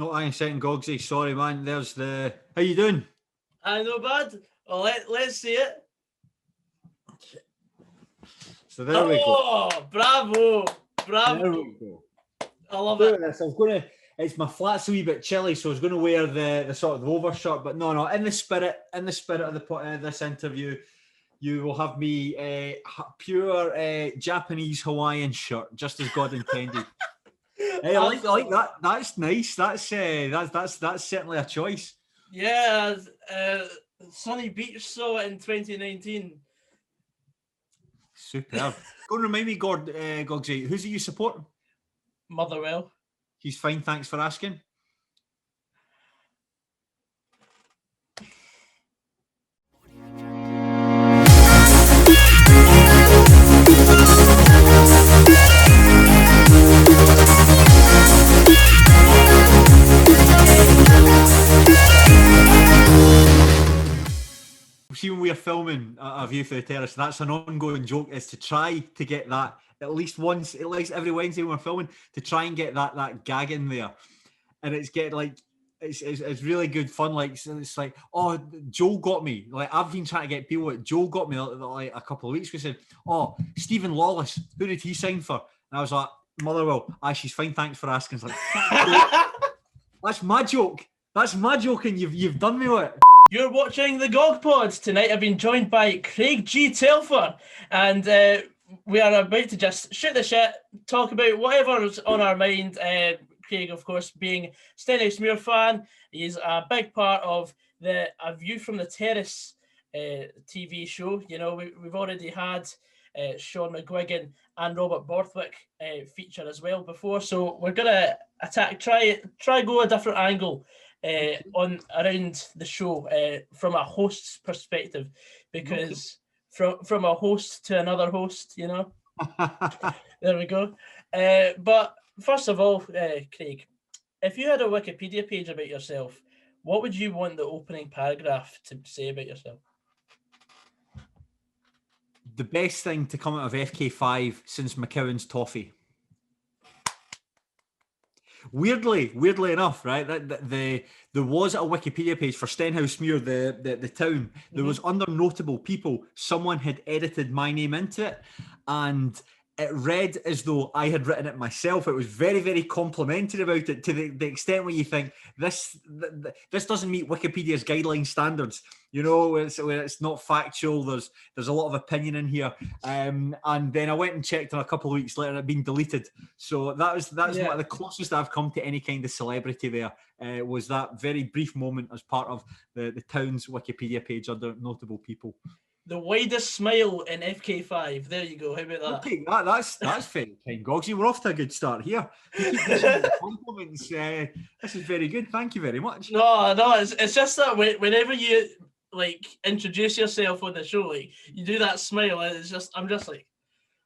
Oh, hang on a second, Goggsy. Sorry, man. There's the... How you doing? I know, bad. Well, let's see it. So there we go. Bravo. There we go. I love Do it. this. I was going to... It's my flat's a wee bit chilly, so I was going to wear the sort of the overshirt, but no. In the spirit of this interview, you will have me pure Japanese Hawaiian shirt, just as God intended. Hey, I like that. That's nice. That's certainly a choice. Yeah, Sunny Beach saw it in 2019. Superb. Go and remind me, Goggsy, who's it you support? Motherwell. He's fine, thanks for asking. See, when we are filming a view for the terrace, that's an ongoing joke, is to try to get that at least every Wednesday when we're filming, to try and get that gag in there. And it's getting like, it's really good fun. Like, it's like, oh, Joel got me. Like, I've been trying to get people. Joel got me like a couple of weeks ago. Said, oh, Stephen Lawless, who did he sign for? And I was like, Motherwell. She's fine. Thanks for asking. It's like, that's my joke. That's my joke, and you've done me with it. You're watching the Gog Pods. Tonight I've been joined by Craig G. Telfer, and we are about to just shoot the shit, talk about whatever's on our mind. Craig, of course, being Stenhousemuir fan, he's a big part of A View from the Terrace TV show. You know, we've already had Sean McGuigan and Robert Borthwick feature as well before, so we're gonna try go a different angle on around the show from a host's perspective, because from a host to another host, you know. There we go. But first of all, Craig, if you had a Wikipedia page about yourself, what would you want the opening paragraph to say about yourself? The best thing to come out of FK5 since McCowan's toffee. Weirdly enough, right? There was a Wikipedia page for Stenhousemuir, the town. There was under notable people, someone had edited my name into it, and it read as though I had written it myself. It was very, very complimentary about it, to the extent where you think this doesn't meet Wikipedia's guideline standards. You know, it's not factual. There's a lot of opinion in here. And then I went and checked, and a couple of weeks later, it had been deleted. So that was one of the closest I've come to any kind of celebrity there. Was that very brief moment as part of the town's Wikipedia page under notable people. The widest smile in FK5. There you go. How about that? I'll take that. That's very kind, Goggsy. We're off to a good start here. Compliments. This is very good. Thank you very much. No, it's just that whenever you like introduce yourself on the show, like you do that smile, and I'm just like,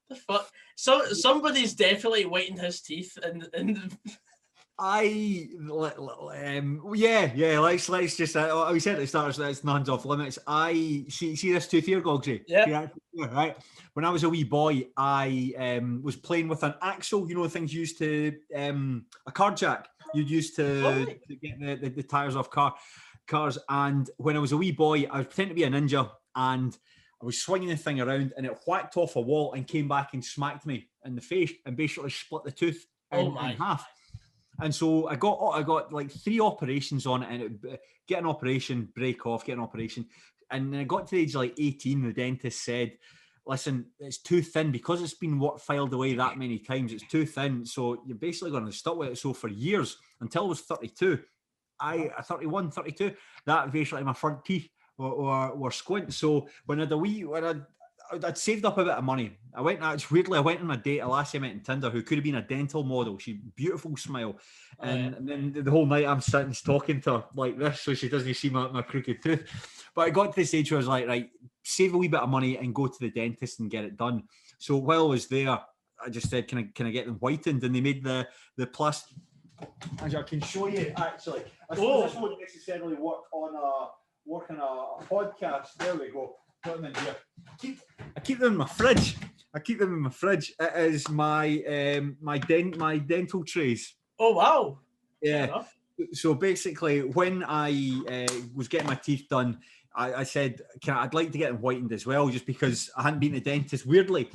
the fuck. So somebody's definitely whitened his teeth and. Let's just. We said at the start, it's none's off limits. I see this tooth here, Goggsy. Yeah. Right. When I was a wee boy, I was playing with an axle. You know, things used to a car jack. You'd use to get the tires off cars. And when I was a wee boy, I was pretending to be a ninja, and I was swinging the thing around, and it whacked off a wall and came back and smacked me in the face and basically split the tooth in half. And so I got like 3 operations on it, and get an operation, break off, get an operation. And then I got to the age of like 18, the dentist said, listen, it's too thin because it's been filed away that many times. It's too thin. So you're basically going to stuck with it. So for years, until I was 32, 31, 32, that basically my front teeth were squint. So when I'd saved up a bit of money. I went on a date, a lassie I met on Tinder who could have been a dental model. She beautiful smile. And then the whole night I'm sitting talking to her like this so she doesn't see my crooked tooth. But I got to the stage where I was like, right, save a wee bit of money and go to the dentist and get it done. So while I was there, I just said, can I get them whitened? And they made the plastic. As I can show you, actually. This won't necessarily work on a podcast. There we go. Put them in here. I keep them in my fridge. It is my dental trays. Oh wow! Yeah. So basically, when I was getting my teeth done, I said, I'd like to get them whitened as well, just because I hadn't been to the dentist. Weirdly,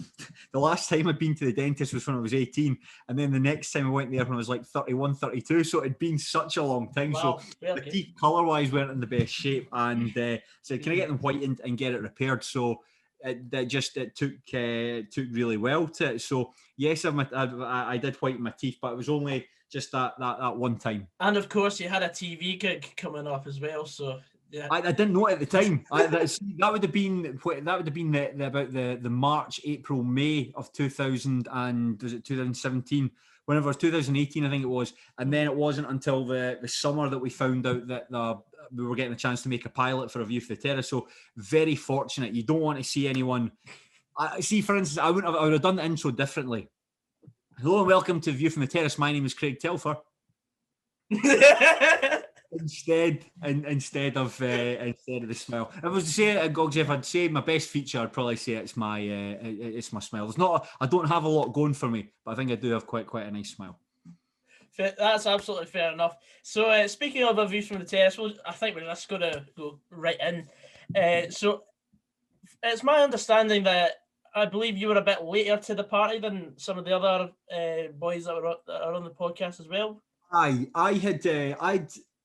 the last time I'd been to the dentist was when I was 18. And then the next time I went there when I was like 31, 32. So it'd been such a long time. Wow. So Yeah, the okay. teeth colour-wise weren't in the best shape. And said, can I get them whitened and get it repaired? So it took really well to it. So yes, I did whiten my teeth, but it was only just that one time. And of course, you had a TV gig coming up as well. So yeah, I didn't know it at the time. That would have been about the March, April, May of 2000 and was it 2017? Whenever it was 2018, I think it was. And then it wasn't until the summer that we found out that we were getting a chance to make a pilot for A View from the Terrace. So very fortunate. You don't want to see anyone. See, for instance, I would have done the intro differently. Hello and welcome to View from the Terrace. My name is Craig Telfer. Instead of the smile, if I was to say it at Gogs, if I'd say my best feature, I'd probably say it's my smile. I don't have a lot going for me, but I think I do have quite a nice smile. That's absolutely fair enough. So speaking of A View from the Terrace, I think we're just going to go right in. So it's my understanding that I believe you were a bit later to the party than some of the other boys that are on the podcast as well. I'd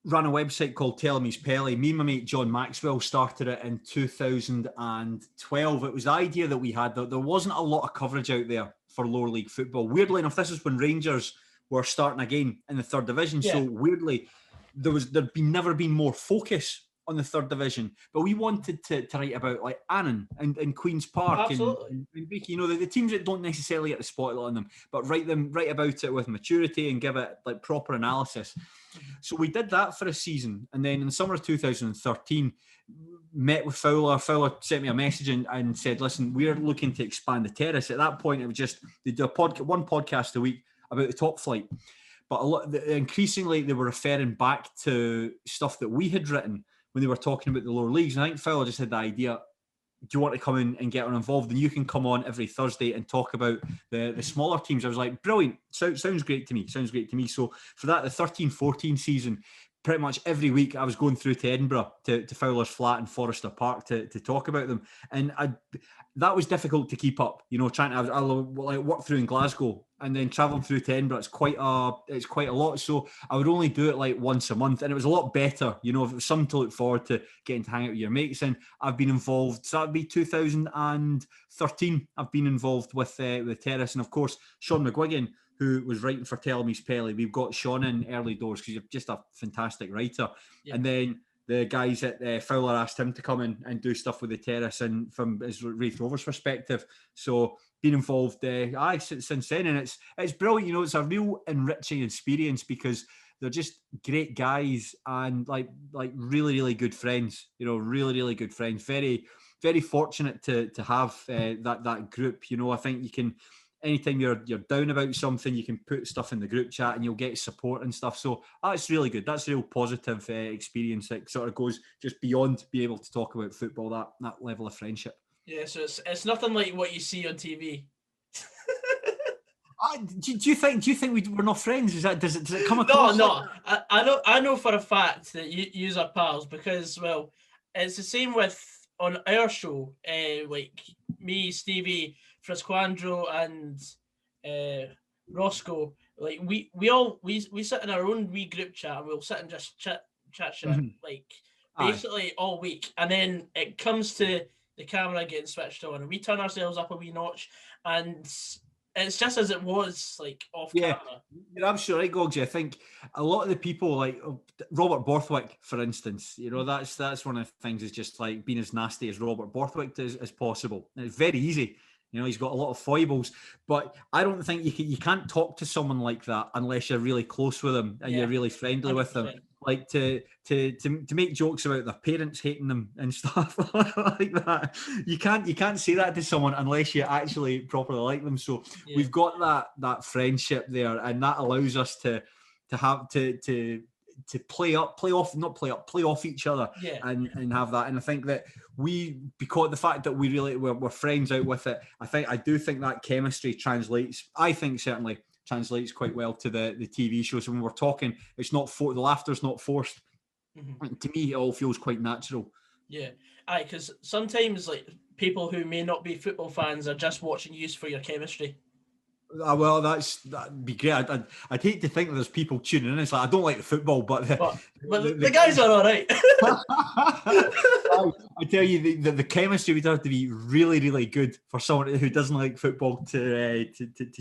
run a website called Tell Me's Pelly. Me and my mate John Maxwell started it in 2012. It was the idea that we had that there wasn't a lot of coverage out there for lower league football. Weirdly enough, this is when Rangers were starting again in the third division. Yeah. So weirdly, there'd never been more focus on the third division, but we wanted to write about like Annan and Queen's Park and Beaky, the teams that don't necessarily get the spotlight on them, but write about it with maturity and give it like proper analysis. So we did that for a season, and then in the summer of 2013 met with Fowler. Fowler sent me a message and said, listen, we're looking to expand the Terrace. At that point, it was just they do one podcast a week about the top flight, but increasingly they were referring back to stuff that we had written when they were talking about the lower leagues. And I think Fowler just had the idea, do you want to come in and get involved? And you can come on every Thursday and talk about the smaller teams. I was like, brilliant. Sounds great to me. So for that, the 13-14 season, pretty much every week I was going through to Edinburgh to Fowler's flat in Forester Park to talk about them. And that was difficult to keep up, trying to I work through in Glasgow and then traveling through to Edinburgh. It's quite a lot. So I would only do it like once a month, and it was a lot better. If it was something to look forward to, getting to hang out with your mates. And I've been involved. So that'd be 2013. I've been involved with the Terrace, and of course Sean McGuigan, who was writing for Tell Me's Pelly. We've got Sean in early doors because you're just a fantastic writer. Yeah. And then the guys at Fowler asked him to come in and do stuff with the Terrace and from his Wraith Rovers perspective. So been involved since then, and it's brilliant. It's a real enriching experience because they're just great guys and like really, really good friends. Really, really good friends. Very, very fortunate to have that group. I think you can. Anytime you're down about something, you can put stuff in the group chat and you'll get support and stuff. So that's really good. That's a real positive experience that sort of goes just beyond being able to talk about football, that level of friendship. Yeah, so it's nothing like what you see on TV. Do you think we're not friends? Does it come across? No. I know for a fact that you are pals because, well, it's the same with on our show. Like me, Stevie, Frisquandro and Roscoe, like we sit in our own wee group chat and we'll sit and just chat like basically all week, and then it comes to the camera getting switched on and we turn ourselves up a wee notch, and it's just as it was like off camera. You're absolutely right, Gogsy. I think a lot of the people like Robert Borthwick, for instance, that's one of the things, is just like being as nasty as Robert Borthwick as possible. And it's very easy. He's got a lot of foibles, but I don't think you can't talk to someone like that unless you're really close with them and you're really friendly 100%. With them. Like to make jokes about their parents hating them and stuff like that. You can't say that to someone unless you actually properly like them. So we've got that friendship there, and that allows us to have to play off each other and have that. And I think that because the fact that we're friends out with it, I do think that chemistry translates translates quite well to the TV show. So when we're talking, it's not the laughter's not forced. To me, it all feels quite natural. Yeah, because sometimes like people who may not be football fans are just watching you for your chemistry. Well, that'd be great. I'd hate to think that there's people tuning in. It's like I don't like the football, but the guys are all right. I tell you, the chemistry would have to be really, really good for someone who doesn't like football to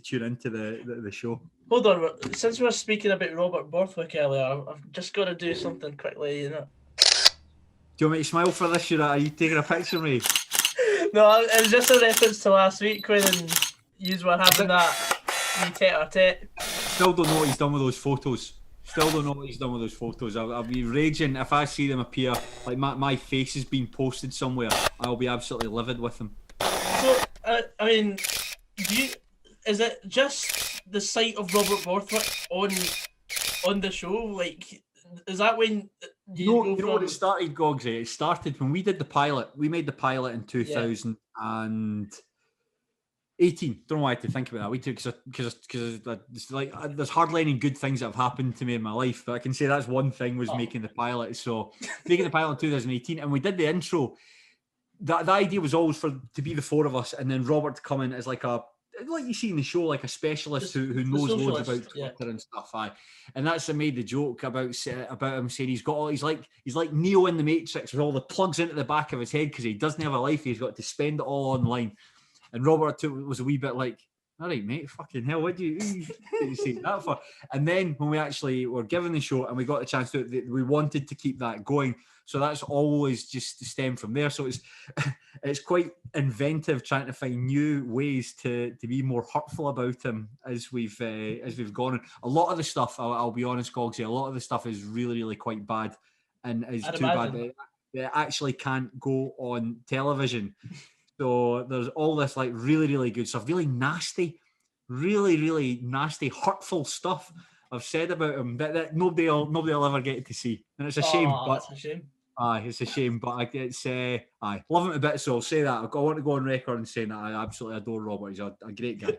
tune into the show. Hold on, since we were speaking about Robert Borthwick earlier, I've just got to do something quickly, you know. Do you want me to smile for this? Are you taking a picture of me? No, it was just a reference to last week when you were having that tete-a-tete. Still don't know what he's done with those photos. I'll be raging if I see them appear. Like my face has been posted somewhere. I'll be absolutely livid with them. So, I mean, is it just the sight of Robert Borthwick on the show? Like, is that when you know what it started, Gogsy? It started when we did the pilot. We made the pilot in 2018. Don't know why I had to think about that. We took because like there's hardly any good things that have happened to me in my life, but I can say that's one thing was making the pilot. So making the pilot in 2018, and we did the intro. The idea was always to be the four of us, and then Robert to come in as like you see in the show, like a specialist who knows loads about Twitter and stuff. And that's I made the joke about him saying he's like Neo in the Matrix with all the plugs into the back of his head because he doesn't have a life. He's got to spend it all online. And Robert was a wee bit like, all right, mate, fucking hell, what do you say that for? And then when we actually were given the show and we got the chance to do it, we wanted to keep that going. So that's always just stemmed from there. So it's quite inventive trying to find new ways to be more hurtful about him as we've gone. And a lot of the stuff, I'll be honest, Gogsy, a lot of the stuff is really, really quite bad, and is too bad that it actually can't go on television. So there's all this like really, really good stuff, really nasty, hurtful stuff I've said about him that nobody'll ever get to see, and it's a shame. But that's a shame. It's a shame, but it's love him a bit. So I'll say that. I want to go on record and saying that I absolutely adore Robert. He's a great guy.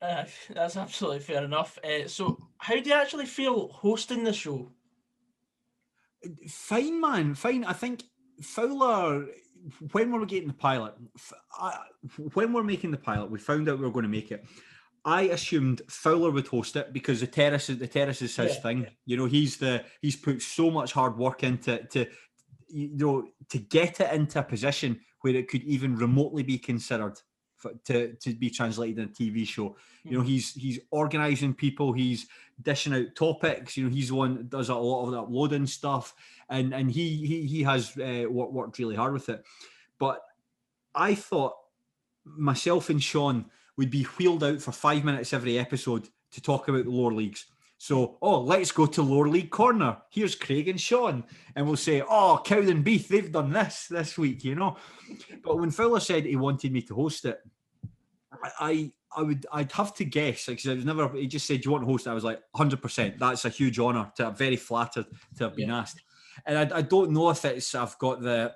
That's absolutely fair enough. So how do you actually feel hosting the show? Fine, man. Fine. I think Fowler. When we were getting the pilot, when we're making the pilot, we found out we were going to make it. I assumed Fowler would host it because the Terrace is his thing. Yeah. You know, he's put so much hard work into to get it into a position where it could even remotely be considered to be translated in a TV show. You know, he's organising people, he's dishing out topics. You know, he's the one that does a lot of the uploading stuff, and he has worked really hard with it. But I thought myself and Sean would be wheeled out for 5 minutes every episode to talk about the lower leagues. So, let's go to lower league corner. Here's Craig and Sean, and we'll say, Cowden Beath, they've done this week, you know. But when Fowler said he wanted me to host it, I'd have to guess, because it was never. He just said, "Do you want to host it?" I was like, 100%. That's a huge honour. I'm very flattered to have been asked. And I don't know if I've got the.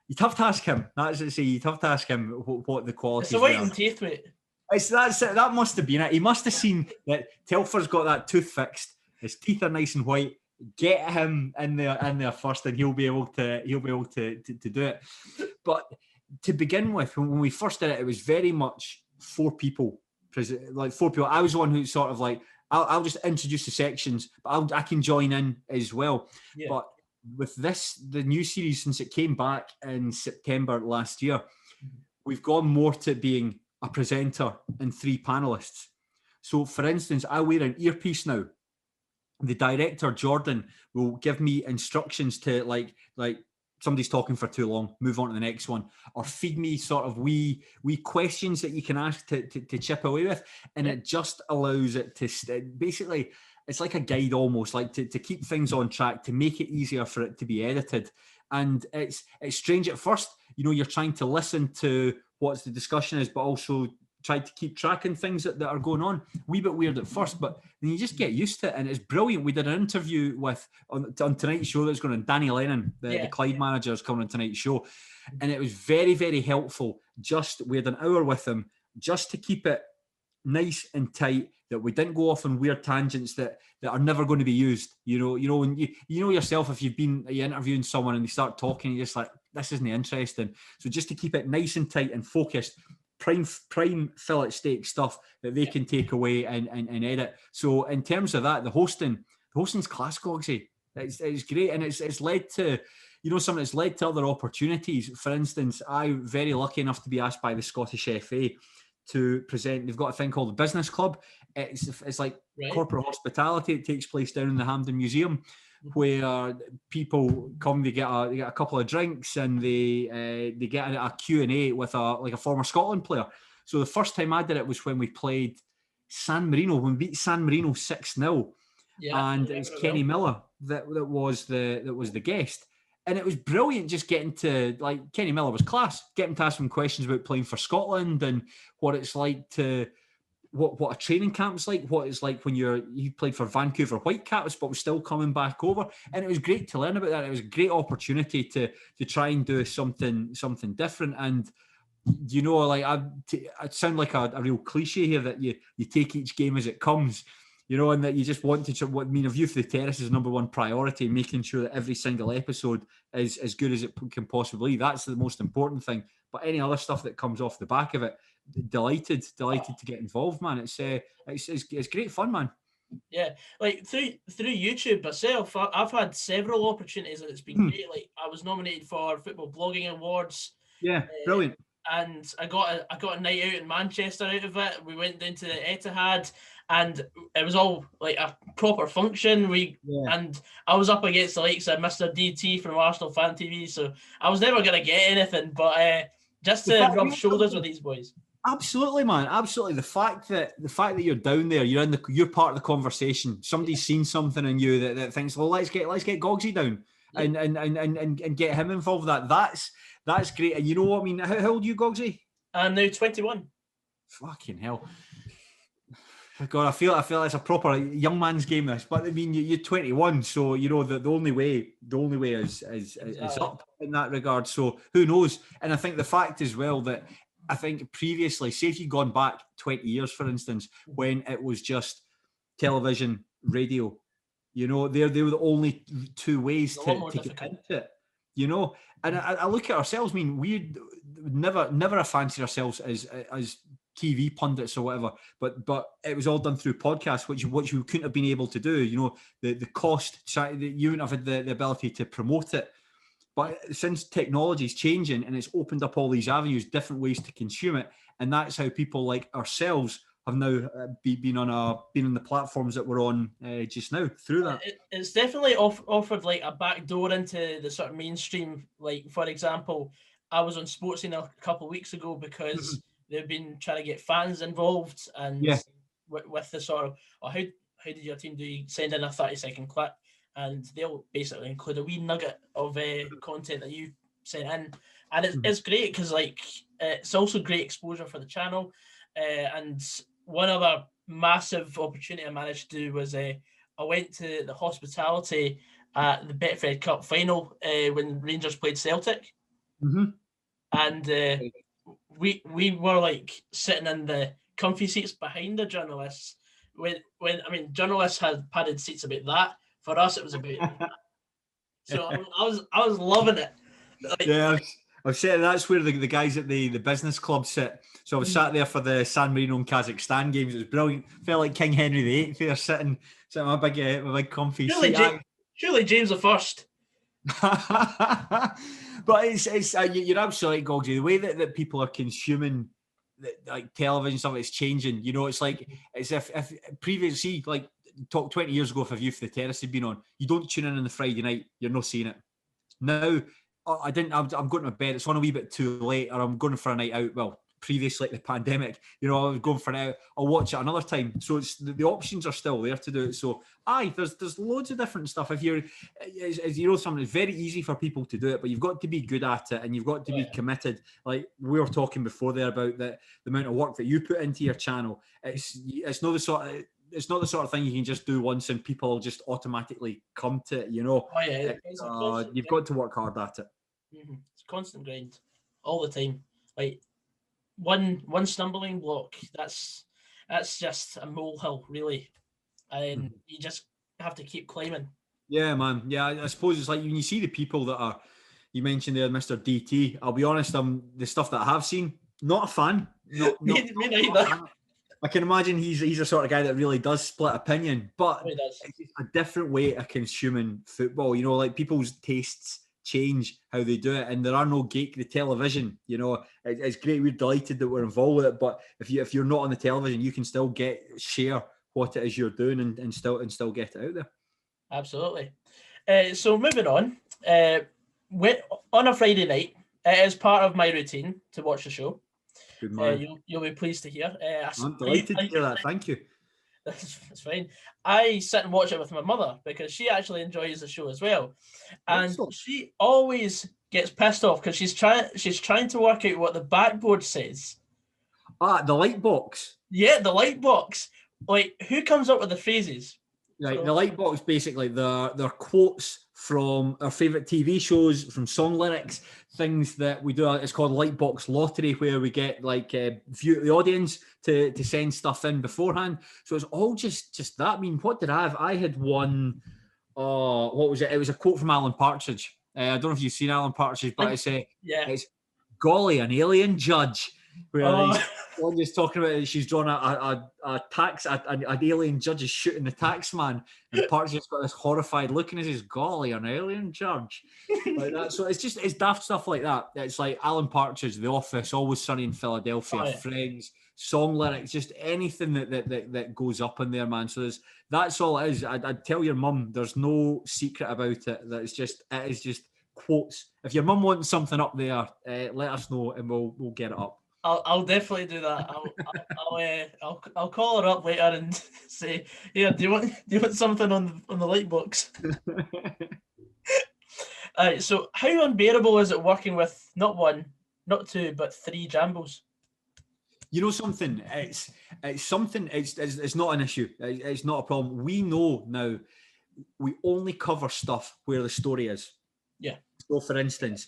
You'd have to ask him. That's it. You'd have to ask him what the qualities. It's a white and teeth, mate. That must have been it. He must have seen that Telfer's got that tooth fixed. His teeth are nice and white. Get him in there first, and he'll be able to do it. But to begin with, when we first did it, it was very much 4 people. Like 4 people. I was the one who sort of like, I'll just introduce the sections, but I can join in as well. Yeah. But with the new series, since it came back in September last year, we've gone more to being a presenter and 3 panelists. So, for instance, I wear an earpiece now. The director, Jordan, will give me instructions to like somebody's talking for too long, move on to the next one, or feed me sort of wee questions that you can ask to chip away with. And it just allows it to basically, it's like a guide almost, like to keep things on track, to make it easier for it to be edited. And it's strange at first, you know, you're trying to listen to what the discussion is, but also try to keep tracking things that are going on. A wee bit weird at first, but then you just get used to it, and it's brilliant. We did an interview on tonight's show that's going on. Danny Lennon, the Clyde manager, is coming on tonight's show, and it was very, very helpful. We had an hour with him just to keep it nice and tight, that we didn't go off on weird tangents that are never going to be used. When you know yourself, if you're interviewing someone and they start talking, you're just like, this isn't interesting. So just to keep it nice and tight and focused, prime fillet steak stuff that they can take away and edit. So in terms of that, the hosting's class, Gogsy. It's great, and it's led to, something that's led to other opportunities. For instance, I'm very lucky enough to be asked by the Scottish FA to present. They've got a thing called the Business Club. It's like corporate hospitality. It takes place down in the Hampden Museum, where people come, they get a couple of drinks, and they get a Q&A with a former Scotland player. So the first time I did it was when we played San Marino, when we beat San Marino 6-0. And it's Kenny Miller that was the guest. And it was brilliant just getting to, like, Kenny Miller was class, getting to ask him questions about playing for Scotland and what it's like to, what a training camp's like, what it's like when you played for Vancouver Whitecaps but was still coming back over. And it was great to learn about that. It was a great opportunity to try and do something different. And, I sound like a real cliche here that you take each game as it comes. And that you just want to, a view for the Terrace is number one priority, making sure that every single episode is as good as it can possibly be. That's the most important thing. But any other stuff that comes off the back of it, delighted to get involved, man. It's great fun, man. Yeah, like through YouTube myself, I've had several opportunities, and it's been great. Like, I was nominated for Football Blogging Awards. Yeah, brilliant. And I got a night out in Manchester out of it. We went down to the Etihad, and it was all like a proper function. And I was up against the likes of Mr. DT from Arsenal Fan TV, so I was never gonna get anything, but just to rub shoulders with these boys. Absolutely, man. Absolutely. The fact that you're down there, you're part of the conversation. Somebody's seen something in you that thinks, well, let's get Goggsy down and get him involved. That's great. And you know what I mean? How old are you, Goggsy? I'm now 21. Fucking hell. God, I feel it's a proper young man's game, this. But I mean, you're 21, so the only way is up in that regard. So who knows? And I think the fact as well that I think previously, say if you'd gone back 20 years, for instance, when it was just television, radio, they were the only two ways to get into it. And I look at ourselves. I mean, we never have fancied ourselves as TV pundits or whatever, but it was all done through podcasts, which you couldn't have been able to do. The cost, you wouldn't have had the ability to promote it. But since technology is changing and it's opened up all these avenues, different ways to consume it, and that's how people like ourselves have now been on the platforms that we're on just now through that. It's definitely offered like a back door into the sort of mainstream. Like, for example, I was on Sportscene a couple of weeks ago because they've been trying to get fans involved, and with the sort of, how did your team do? You send in a 30-second clip, and they'll basically include a wee nugget of content that you sent in, and it's great because it's also great exposure for the channel. And one other massive opportunity I managed to do was I went to the hospitality at the Betfred Cup final when Rangers played Celtic, and we were like sitting in the comfy seats behind the journalists. When journalists had padded seats about that. For us, it was about that. So I was loving it. I've said that's where the guys at the business club sit. So I was sat there for the San Marino and Kazakhstan games. It was brilliant. Felt like King Henry VIII there, sitting in my big comfy seat. Surely James the First. But it's you're absolutely right, Goggsy. The way that people are consuming like television stuff, it's changing. It's like it's if previously, like, talk 20 years ago, if A View for the Terrace had been on, you don't tune in on the Friday night, you're not seeing it. Now, I'm going to bed, it's on a wee bit too late, or I'm going for a night out. Well, previously, like the pandemic, I was going for a night out, I'll watch it another time. So it's the options are still there to do it. So there's loads of different stuff. If you're, as something, it's very easy for people to do it, but you've got to be good at it, and you've got to be committed. Like we were talking before there about the amount of work that you put into your channel. It's not the sort of thing you can just do once and people just automatically come to it, you've got to work hard at it. It's a constant grind all the time. Like one stumbling block, that's just a molehill, really, and you just have to keep climbing. Yeah, man. Yeah, I suppose it's like when you see the people that are, you mentioned there, Mr. DT. I'll be honest, the stuff that I have seen, not a fan. Me neither. I can imagine he's a sort of guy that really does split opinion, but it's a different way of consuming football. You know, like people's tastes change how they do it, and there are no the television. You know, it's great. We're delighted that we're involved with it, but if you're not on the television, you can still share what it is you're doing and still get it out there. Absolutely. So moving on, on a Friday night, it is part of my routine to watch the show. Good man. You'll be pleased to hear. I'm delighted to hear that. Thank you. That's fine. I sit and watch it with my mother because she actually enjoys the show as well, and she always gets pissed off because she's trying to work out what the backboard says. The light box. Yeah, the light box. Like, who comes up with the phrases? Right, the light box, basically, they're quotes from our favourite TV shows, from song lyrics, things that we do. It's called Light Box Lottery, where we get the audience to send stuff in beforehand. So it's all just that. I mean, what did I have? I had one. What was it? It was a quote from Alan Partridge. I don't know if you've seen Alan Partridge, but it's golly, an alien judge. Where one just talking about it, she's drawn an alien judge is shooting the tax man, and Partridge has got this horrified look and he says, golly, an alien judge. Like that. So it's daft stuff like that. It's like Alan Partridge, The Office, Always Sunny in Philadelphia, Friends, song lyrics, just anything that goes up in there, man. So that's all it is. I'd tell your mum there's no secret about it. It is just quotes. If your mum wants something up there, let us know and we'll get it up. I'll definitely do that. I'll call her up later and say, "Yeah, do you want something on the light box?" So how unbearable is it working with not one, not two, but three Jambos? You know something? It's something. It's not an issue. It's not a problem. We know now. We only cover stuff where the story is. Yeah. So, for instance,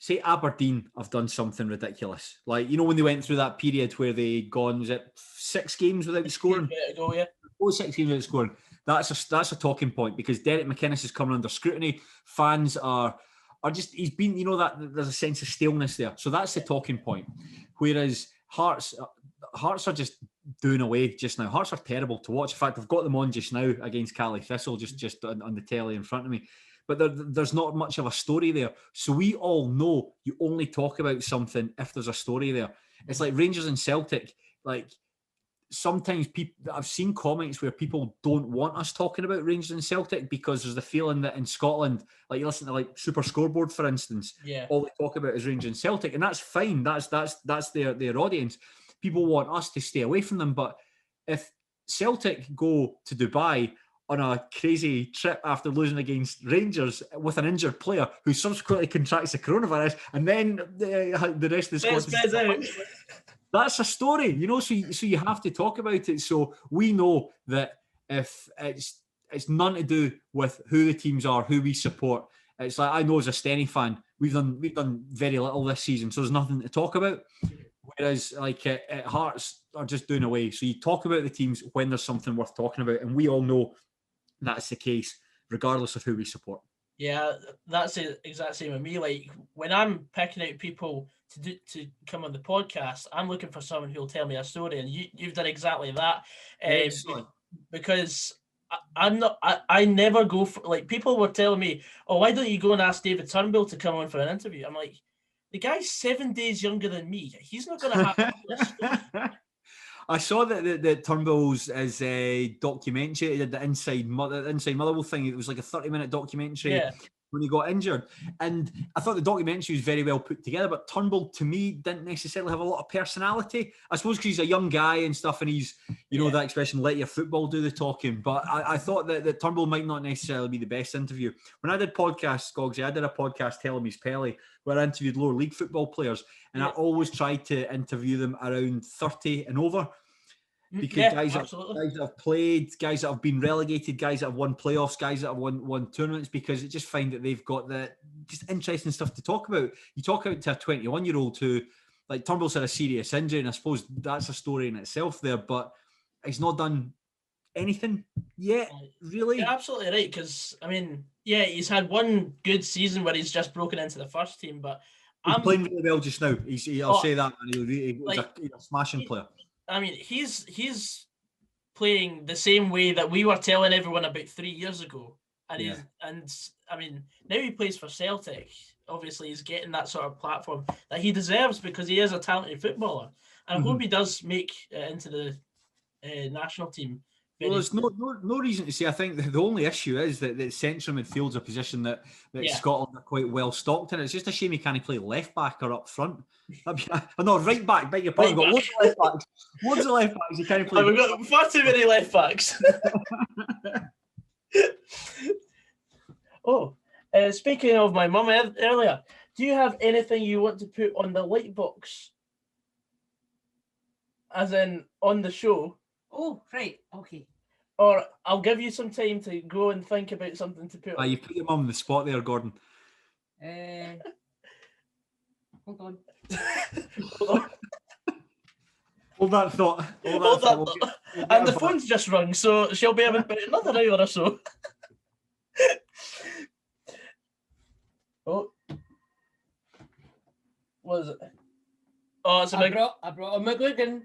say Aberdeen have done something ridiculous. Like, you know, when they went through that period where they gone, was it 6 games without scoring? 6 games without scoring. That's a talking point because Derek McInnes is coming under scrutiny. Fans are just, he's been, you know, that there's a sense of staleness there. So that's the talking point. Whereas Hearts are just doing away just now. Hearts are terrible to watch. In fact, I've got them on just now against Cali Thistle, just on the telly in front of me. But there's not much of a story there. So we all know you only talk about something if there's a story there. It's like Rangers and Celtic. Like, sometimes I've seen comments where people don't want us talking about Rangers and Celtic because there's the feeling that in Scotland, like you listen to like Super Scoreboard, for instance, all they talk about is Rangers and Celtic, and that's fine. That's their audience. People want us to stay away from them. But if Celtic go to Dubai on a crazy trip after losing against Rangers with an injured player who subsequently contracts the coronavirus, and then the rest of the squad, that's a story, you know. So you have to talk about it. So we know that if it's nothing to do with who the teams are, who we support. It's like, I know as a Steny fan, we've done very little this season, so there's nothing to talk about. Whereas like at Hearts are just doing away. So you talk about the teams when there's something worth talking about, and we all know that's the case, regardless of who we support. Yeah, that's the exact same with me. Like, when I'm picking out people to come on the podcast, I'm looking for someone who'll tell me a story, and you've done exactly that. Because I never go for, like, people were telling me, oh, why don't you go and ask David Turnbull to come on for an interview? I'm like, the guy's 7 days younger than me. He's not going to have this story. I saw that Turnbull's is a documentary. He did the Inside Motherwell thing. It was like a 30-minute documentary when he got injured. And I thought the documentary was very well put together, but Turnbull, to me, didn't necessarily have a lot of personality. I suppose because he's a young guy and stuff, and he's, you know, that expression, let your football do the talking. But I thought that Turnbull might not necessarily be the best interview. When I did podcasts, Goggsy, I did a podcast, Tell Him He's Pelly, where I interviewed lower league football players, and I always tried to interview them around 30 and over. Because guys that have played, guys that have been relegated, guys that have won playoffs, guys that have won tournaments, because I just find that they've got the just interesting stuff to talk about. You talk out to a 21-year-old who like Turnbull's had a serious injury, and I suppose that's a story in itself there. But he's not done anything yet, really. You're absolutely right, because I mean, yeah, he's had one good season where he's just broken into the first team, but he's playing really well just now. I'll say that, and he's a smashing player. I mean, he's playing the same way that we were telling everyone about 3 years ago, and I mean, now he plays for Celtic. Obviously, he's getting that sort of platform that he deserves because he is a talented footballer, and I hope he does make it into the national team. Well, there's no reason to say. I think the only issue is that the central midfield's a position that Scotland are quite well stocked in. It's just a shame he can't play left back or up front. No, right back. Beg your pardon. We've got loads of left backs. Loads of left backs. He can't play. We've got far too many left backs. Speaking of my mum earlier, do you have anything you want to put on the light box? As in on the show? Oh, right. Okay. Or I'll give you some time to go and think about something to put on. You put your mum on the spot there, Gordon. Hold on. Hold that thought. Hold that thought. And the phone's just rung, so she'll be about another hour or so. Oh. What is it? Oh, it's a big... I brought a McGuigan.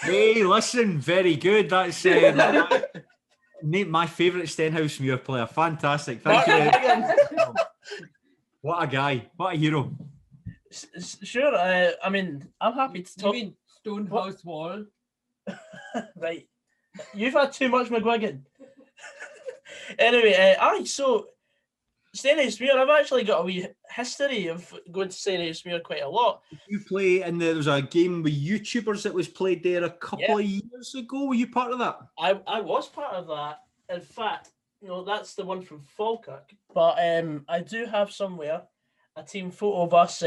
Hey, listen, very good. That's my favourite Stenhouse Muir player. Fantastic. Thank you. What a guy. What a hero. Sure. I mean, I'm happy to talk. You mean Stonehouse Wall? Right. You've had too much McGuigan. Anyway, so Stenhouse Muir, I've actually got a wee history of going to Stenhouse Muir quite a lot. You play in there was a game with YouTubers that was played there a couple of years ago. Were you part of that? I was part of that. In fact, no, that's the one from Falkirk. But I do have somewhere a team photo of us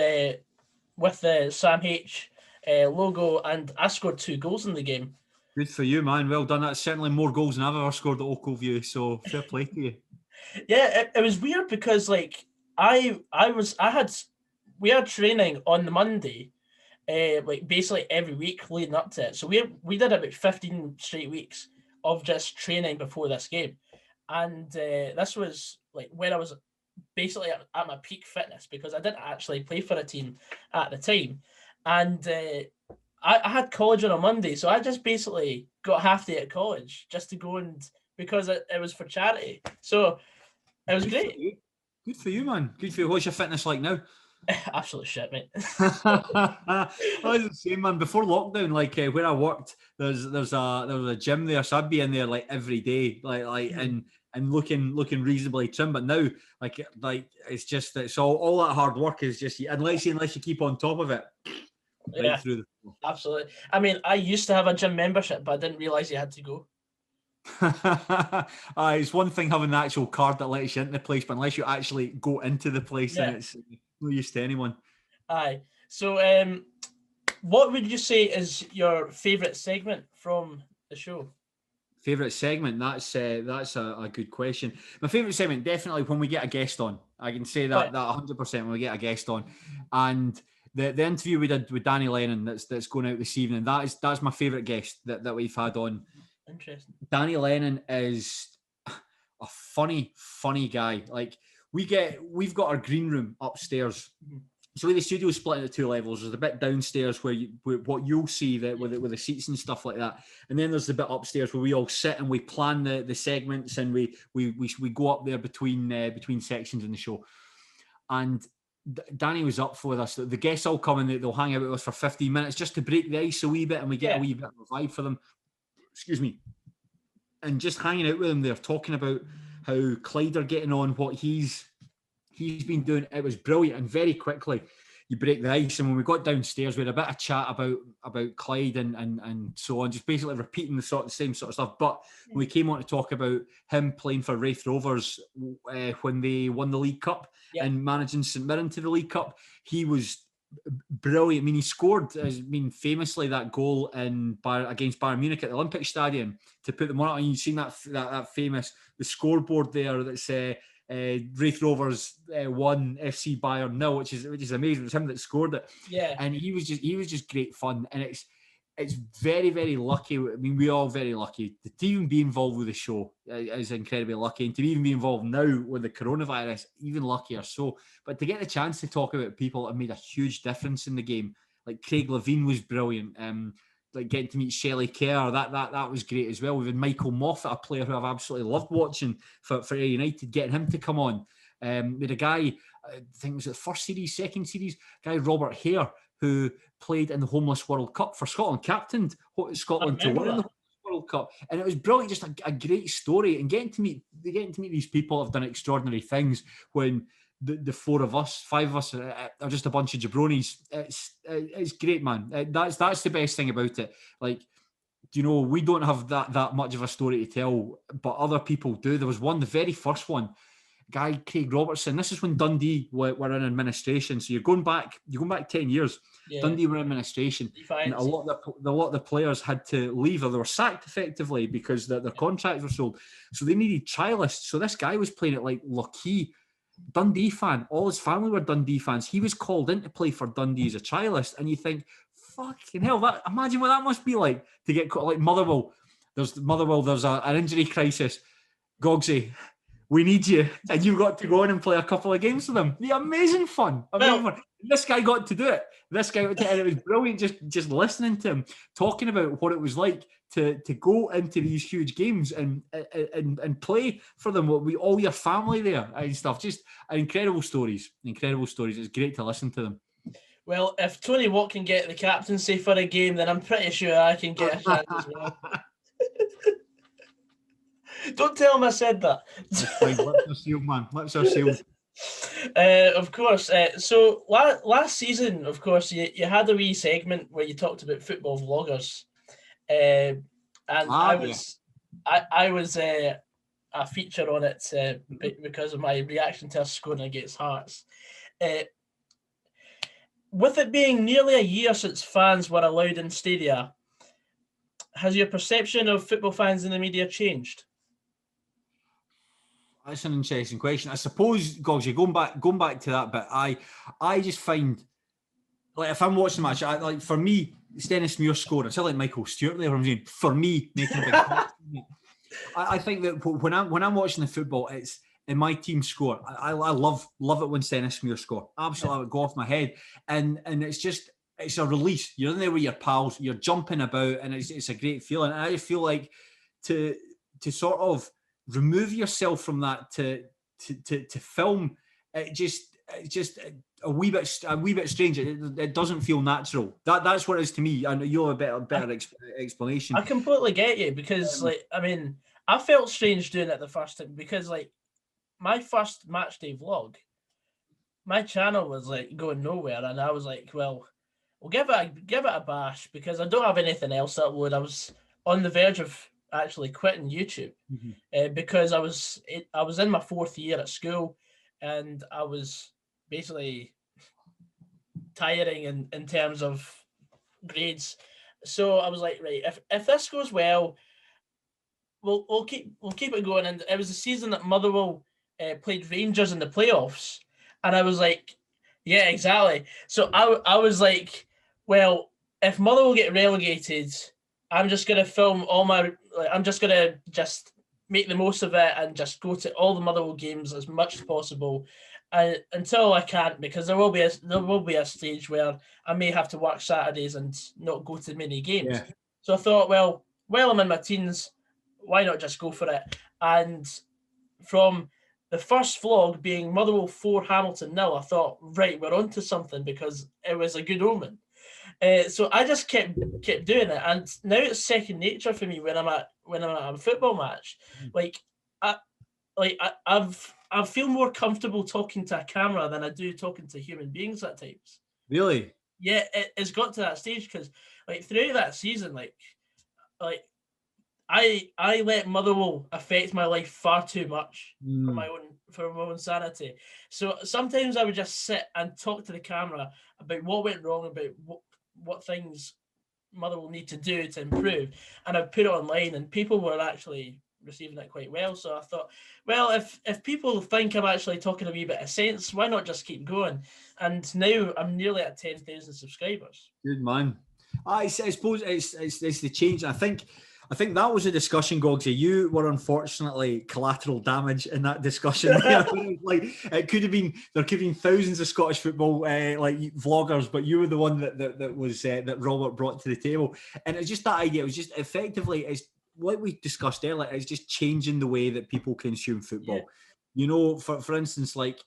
with the Sam H logo, and I scored 2 goals in the game. Good for you, man. Well done. That's certainly more goals than I've ever scored at Oakview, so fair play to you. Yeah, it was weird because like we had training on the Monday, like basically every week leading up to it. So we did about 15 straight weeks of just training before this game, and this was like when I was basically at my peak fitness because I didn't actually play for a team at the time, and I had college on a Monday, so I just basically got half day at college just to go and because it was for charity. So. It was great. Good for you, man. Good for you. What's your fitness like now? Absolute shit, mate. I was the same, man. Before lockdown, like where I worked, there was a gym there, so I'd be in there like every day, and looking reasonably trim. But now, like it's just it's all that hard work is just unless you keep on top of it. Right through absolutely. I mean, I used to have a gym membership, but I didn't realize you had to go. It's one thing having the actual card that lets you into the place, but unless you actually go into the place, then it's no use to anyone. Aye. So, what would you say is your favourite segment from the show? Favourite segment? That's a good question. My favourite segment, definitely when we get a guest on. I can say that 100% when we get a guest on, and the interview we did with Danny Lennon that's going out this evening. That's my favourite guest that we've had on. Interesting. Danny Lennon is a funny guy. Like we've got our green room upstairs. Mm-hmm. So the studio is split into 2 levels. There's a bit downstairs where what you'll see that with the seats and stuff like that, and then there's the bit upstairs where we all sit and we plan the segments and we go up there between sections in the show. And Danny was up for this. The guests all come and they'll hang out with us for 15 minutes just to break the ice a wee bit, and we get a wee bit of a vibe for them. Excuse me, and just hanging out with him, they're talking about how Clyde are getting on, what he's been doing. It was brilliant, and very quickly you break the ice. And when we got downstairs, we had a bit of chat about Clyde and so on, just basically repeating the same sort of stuff. But when we came on to talk about him playing for Raith Rovers when they won the League Cup and managing St Mirren to the League Cup, he was brilliant. I mean, he scored, famously that goal against Bayern Munich at the Olympic Stadium to put them on. And you've seen that famous the scoreboard there that's Wraith Rovers 1, FC Bayern 0, which is amazing. It was him that scored it. Yeah. And he was just great fun. And it's very, very lucky. I mean, we're all very lucky to even be involved with the show is incredibly lucky. And to even be involved now with the coronavirus, even luckier. So, but to get the chance to talk about people that have made a huge difference in the game, like Craig Levine was brilliant. Like getting to meet Shelley Kerr, that was great as well. We've had Michael Moffat, a player who I've absolutely loved watching for United, getting him to come on. We had a guy, I think it was the first series, second series, guy Robert Hare, who played in the Homeless World Cup for Scotland, captained Scotland to win in the Homeless World Cup, and it was brilliant, just a great story. And getting to meet these people have done extraordinary things when the four of us, five of us are just a bunch of jabronis. It's great, man. That's the best thing about it. Like, you know, we don't have that much of a story to tell, but other people do. There was one, the very first one, guy Craig Robertson. This is when Dundee were in administration. So you're going back 10 years. Yeah. Dundee were in administration, and a lot of the players had to leave, or they were sacked effectively because their contracts were sold. So they needed trialists. So this guy was playing at like Lockheed. Dundee fan, all his family were Dundee fans. He was called in to play for Dundee as a trialist, and you think, fucking hell, imagine what that must be like to get caught. Like Motherwell, there's an injury crisis. Goggsy, we need you, and you've got to go in and play a couple of games with them. The amazing fun. This guy got to do it. And it was brilliant just listening to him talking about what it was like to go into these huge games and play for them with all your family there and stuff. Just incredible stories. It's great to listen to them. Well, if Tony Watt can get the captaincy for a game, then I'm pretty sure I can get a chance as well. Don't tell him I said that. Lips are sealed, man. Lips are sealed. Of course. So last season, of course, you had a wee segment where you talked about football vloggers, and I was a feature on it because of my reaction to us scoring against Hearts. With it being nearly a year since fans were allowed in stadia, has your perception of football fans in the media changed? That's an interesting question. I suppose, Goggsy, going back to that bit, I just find, like, if I'm watching the match, like, for me, Stennis Muir scoring, it's like Michael Stewart there, I'm saying, for me, making a big I think that when I'm watching the football, it's in my team score. I love it when Stennis Muir score. Absolutely, I would go off my head. And it's a release. You're in there with your pals, you're jumping about, and it's a great feeling. And I just feel like to sort of remove yourself from that to film, it's just a wee bit strange. It doesn't feel natural. That's what it is to me. I know you'll have a better explanation. I completely get you, because I felt strange doing it the first time, because like my first match day vlog, my channel was like going nowhere, and I was like, well, we'll give it a bash, because I don't have anything else to upload. I was on the verge of actually quitting YouTube, because I was in my fourth year at school, and I was basically tiring in terms of grades. So I was like, right, if this goes well, we'll keep it going. And it was the season that Motherwell played Rangers in the playoffs, and I was like, yeah, exactly. So I was like, well, if Motherwell get relegated, I'm just gonna film I'm just gonna make the most of it and just go to all the Motherwell games as much as possible, until I can't, because there will be a stage where I may have to work Saturdays and not go to many games. Yeah. So I thought, well, I'm in my teens, why not just go for it? And from the first vlog being Motherwell 4, Hamilton 0, I thought, right, we're onto something, because it was a good omen. So I just kept doing it, and now it's second nature for me when I'm at a football match. I feel more comfortable talking to a camera than I do talking to human beings at times. Really? Yeah, it's got to that stage, because like throughout that season, I let Motherwell affect my life far too much for my own sanity. So sometimes I would just sit and talk to the camera about what went wrong, about what things Motherwell need to do to improve, and I'd put it online, and people were actually receiving it quite well. So I thought, well, if people think I'm actually talking a wee bit of sense, why not just keep going? And now I'm nearly at 10,000 subscribers. Good man. I suppose it's the change. I think that was a discussion, Gogsy. You were unfortunately collateral damage in that discussion. Like it could have been, there could have been thousands of Scottish football like vloggers, but you were the one that was that Robert brought to the table. And it's just that idea. It was just effectively, it's like we discussed earlier. It's just changing the way that people consume football. Yeah. For instance, like.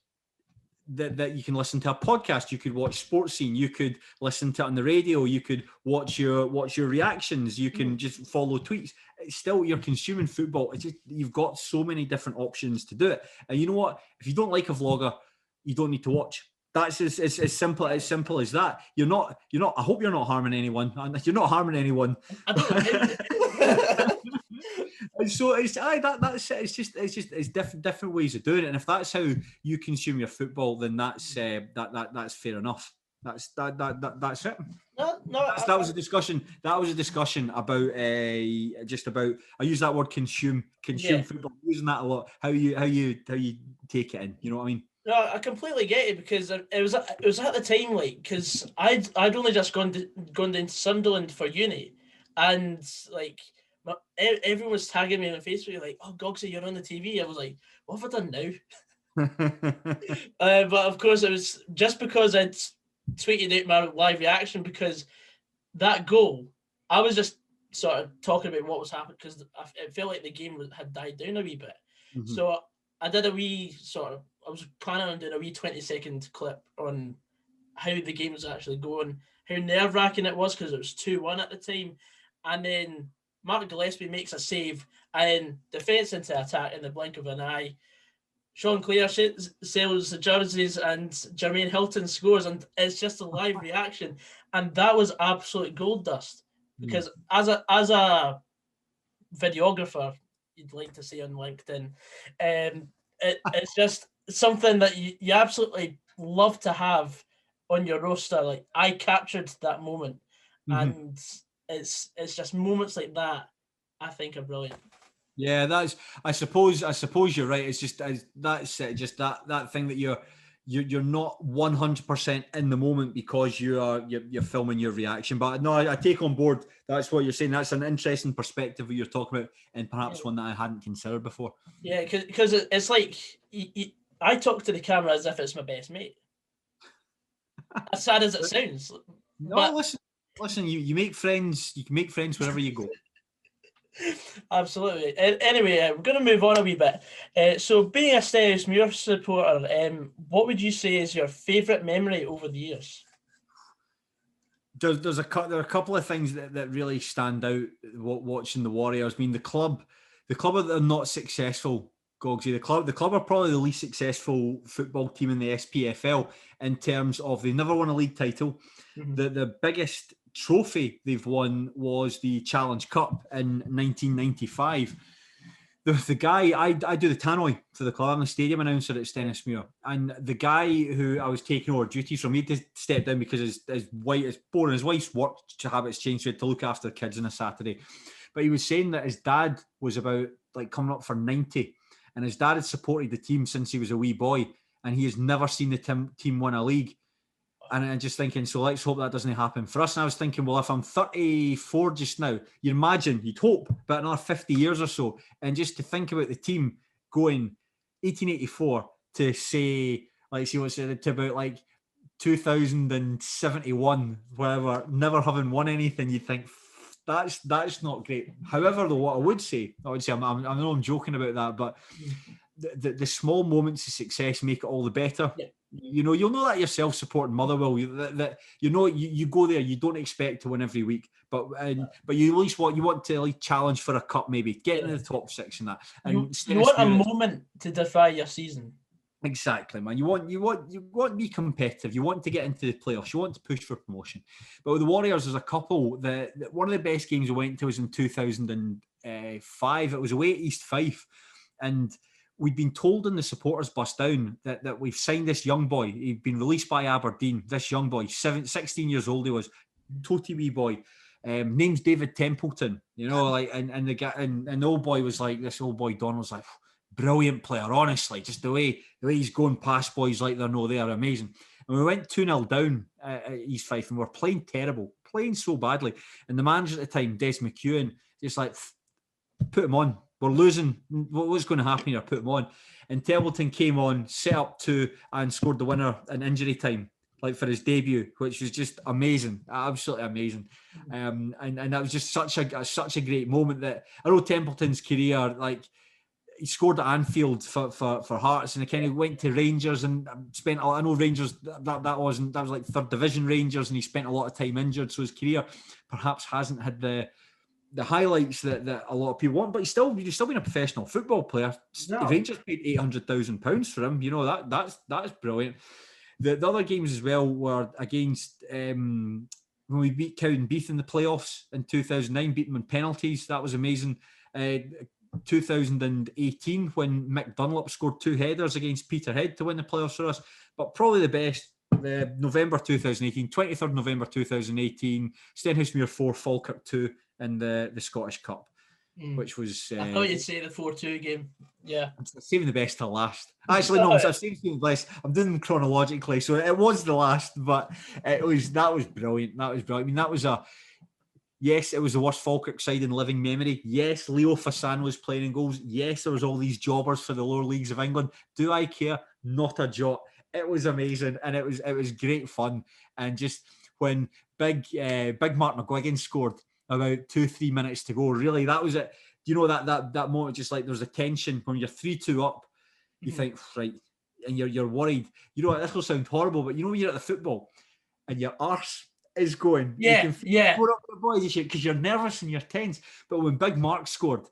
That you can listen to a podcast, you could watch Sports Scene, you could listen to it on the radio, you could watch your reactions, you can just follow tweets. It's still, you're consuming football. It's just, you've got so many different options to do it. And you know what? If you don't like a vlogger, you don't need to watch. That's as simple as that. You're not. I hope you're not harming anyone. You're not harming anyone. I don't And so it's different ways of doing it. And if that's how you consume your football, then that's fair enough. That's it. That was a discussion. That was a discussion about just about. I use that word consume football. I'm using that a lot. How you take it in. You know what I mean? No, I completely get it, because it was at the time, like, because I'd only just gone down to Sunderland for uni, and like. Everyone was tagging me on Facebook, like, "Oh, Gogsy, you're on the TV." I was like, "What have I done now?" But of course, it was just because I'd tweeted out my live reaction, because that goal, I was just sort of talking about what was happening, because it felt like the game had died down a wee bit. Mm-hmm. So I did a wee I was planning on doing a wee 20-second clip on how the game was actually going, how nerve-wracking it was, because it was 2-1 at the time, and then Mark Gillespie makes a save and defence into attack in the blink of an eye. Sean Clare sells the jerseys and Jermaine Hilton scores, and it's just a live reaction. And that was absolute gold dust, because as a videographer, you'd like to see on LinkedIn, it's just something that you absolutely love to have on your roster. Like, I captured that moment, and it's just moments like that I think are brilliant. Yeah, I suppose you're right. It's just that's it. Just that thing that you're not 100% in the moment because you're filming your reaction. But no, I take on board. That's what you're saying. That's an interesting perspective that you're talking about, and perhaps one that I hadn't considered before. Yeah, because it's like I talk to the camera as if it's my best mate. As sad as it sounds. No, but listen. You make friends. You can make friends wherever you go. Absolutely. Anyway, we're going to move on a wee bit. So, being a Terrace supporter, what would you say is your favourite memory over the years? There are a couple of things that really stand out watching the Warriors. I mean, the club are not successful. Gogsy, the club are probably the least successful football team in the SPFL in terms of they never won a league title. Mm-hmm. The biggest trophy they've won was the Challenge Cup in 1995. The guy, I do the tannoy for the club. I'm the stadium announcer at Stennismuir, and the guy who I was taking over duties from, he had to step down because his wife's work habits changed, so he had to look after the kids on a Saturday. But he was saying that his dad was about like coming up for 90, and his dad had supported the team since he was a wee boy, and he has never seen the team win a league. And I'm just thinking, so let's hope that doesn't happen for us. And I was thinking, well, if I'm 34 just now, you'd hope, but another 50 years or so. And just to think about the team going 1884 to say, like, see what's it to about like 2071, whatever, never having won anything, you'd think that's not great. However, though, what I would say, I know I'm joking about that, but the small moments of success make it all the better. Yeah. You know, you'll know that yourself supporting Motherwell. You go there, you don't expect to win every week, but you at least want to like challenge for a cup, maybe get into the top 6 and that. And you want a moment to defy your season. Exactly, man. You want to be competitive. You want to get into the playoffs. You want to push for promotion. But with the Warriors, there's a couple that one of the best games we went to was in 2005. It was away at East Fife, and we'd been told in the supporters bus down that we've signed this young boy. He'd been released by Aberdeen. This young boy, 16 years old he was, toty wee boy. name's David Templeton, you know, like, and the guy, and the old boy was like, this old boy Don was like, brilliant player, honestly, just the way he's going past boys like they're no there, amazing. And we went 2-0 down at East Fife, and we're playing terrible, playing so badly. And the manager at the time, Des McEwen, just like, put him on. We're losing. What's going to happen here? Put him on. And Templeton came on, set up 2, and scored the winner in injury time, like for his debut, which was just amazing, absolutely amazing. And that was just such a great moment. That I know Templeton's career, like, he scored at Anfield for Hearts, and he kind of went to Rangers and spent. I know Rangers that was like 3rd division Rangers, and he spent a lot of time injured, so his career perhaps hasn't had the highlights that a lot of people want. But he's still been a professional football player. No. Rangers paid £800,000 for him. You know, that's brilliant. The other games as well were against when we beat Cowdenbeath in the playoffs in 2009, beat them in penalties. That was amazing. 2018 when Mick Dunlop scored 2 headers against Peterhead to win the playoffs for us. But probably the best, November 2018, 23rd November 2018, Stenhousemuir 4, Falkirk 2 in the Scottish Cup, which was... I thought you'd say the 4-2 game. Yeah. I'm saving the best to last. Actually, no, I've saved the best. I'm doing them chronologically, so it was the last, but that was brilliant. That was brilliant. I mean, that was yes, it was the worst Falkirk side in living memory. Yes, Theofficialgog was playing in goals. Yes, there was all these jobbers for the lower leagues of England. Do I care? Not a jot. It was amazing, and it was great fun. And just when big Mark McGuigan scored about 2-3 minutes to go, really, that was it. You know, that moment, just like there's a tension when you're 3-2 up. You think, right, and you're worried. You know, this will sound horrible, but you know when you're at the football and your arse is going, yeah, you can up the boys because you're nervous and you're tense. But when Big Mark scored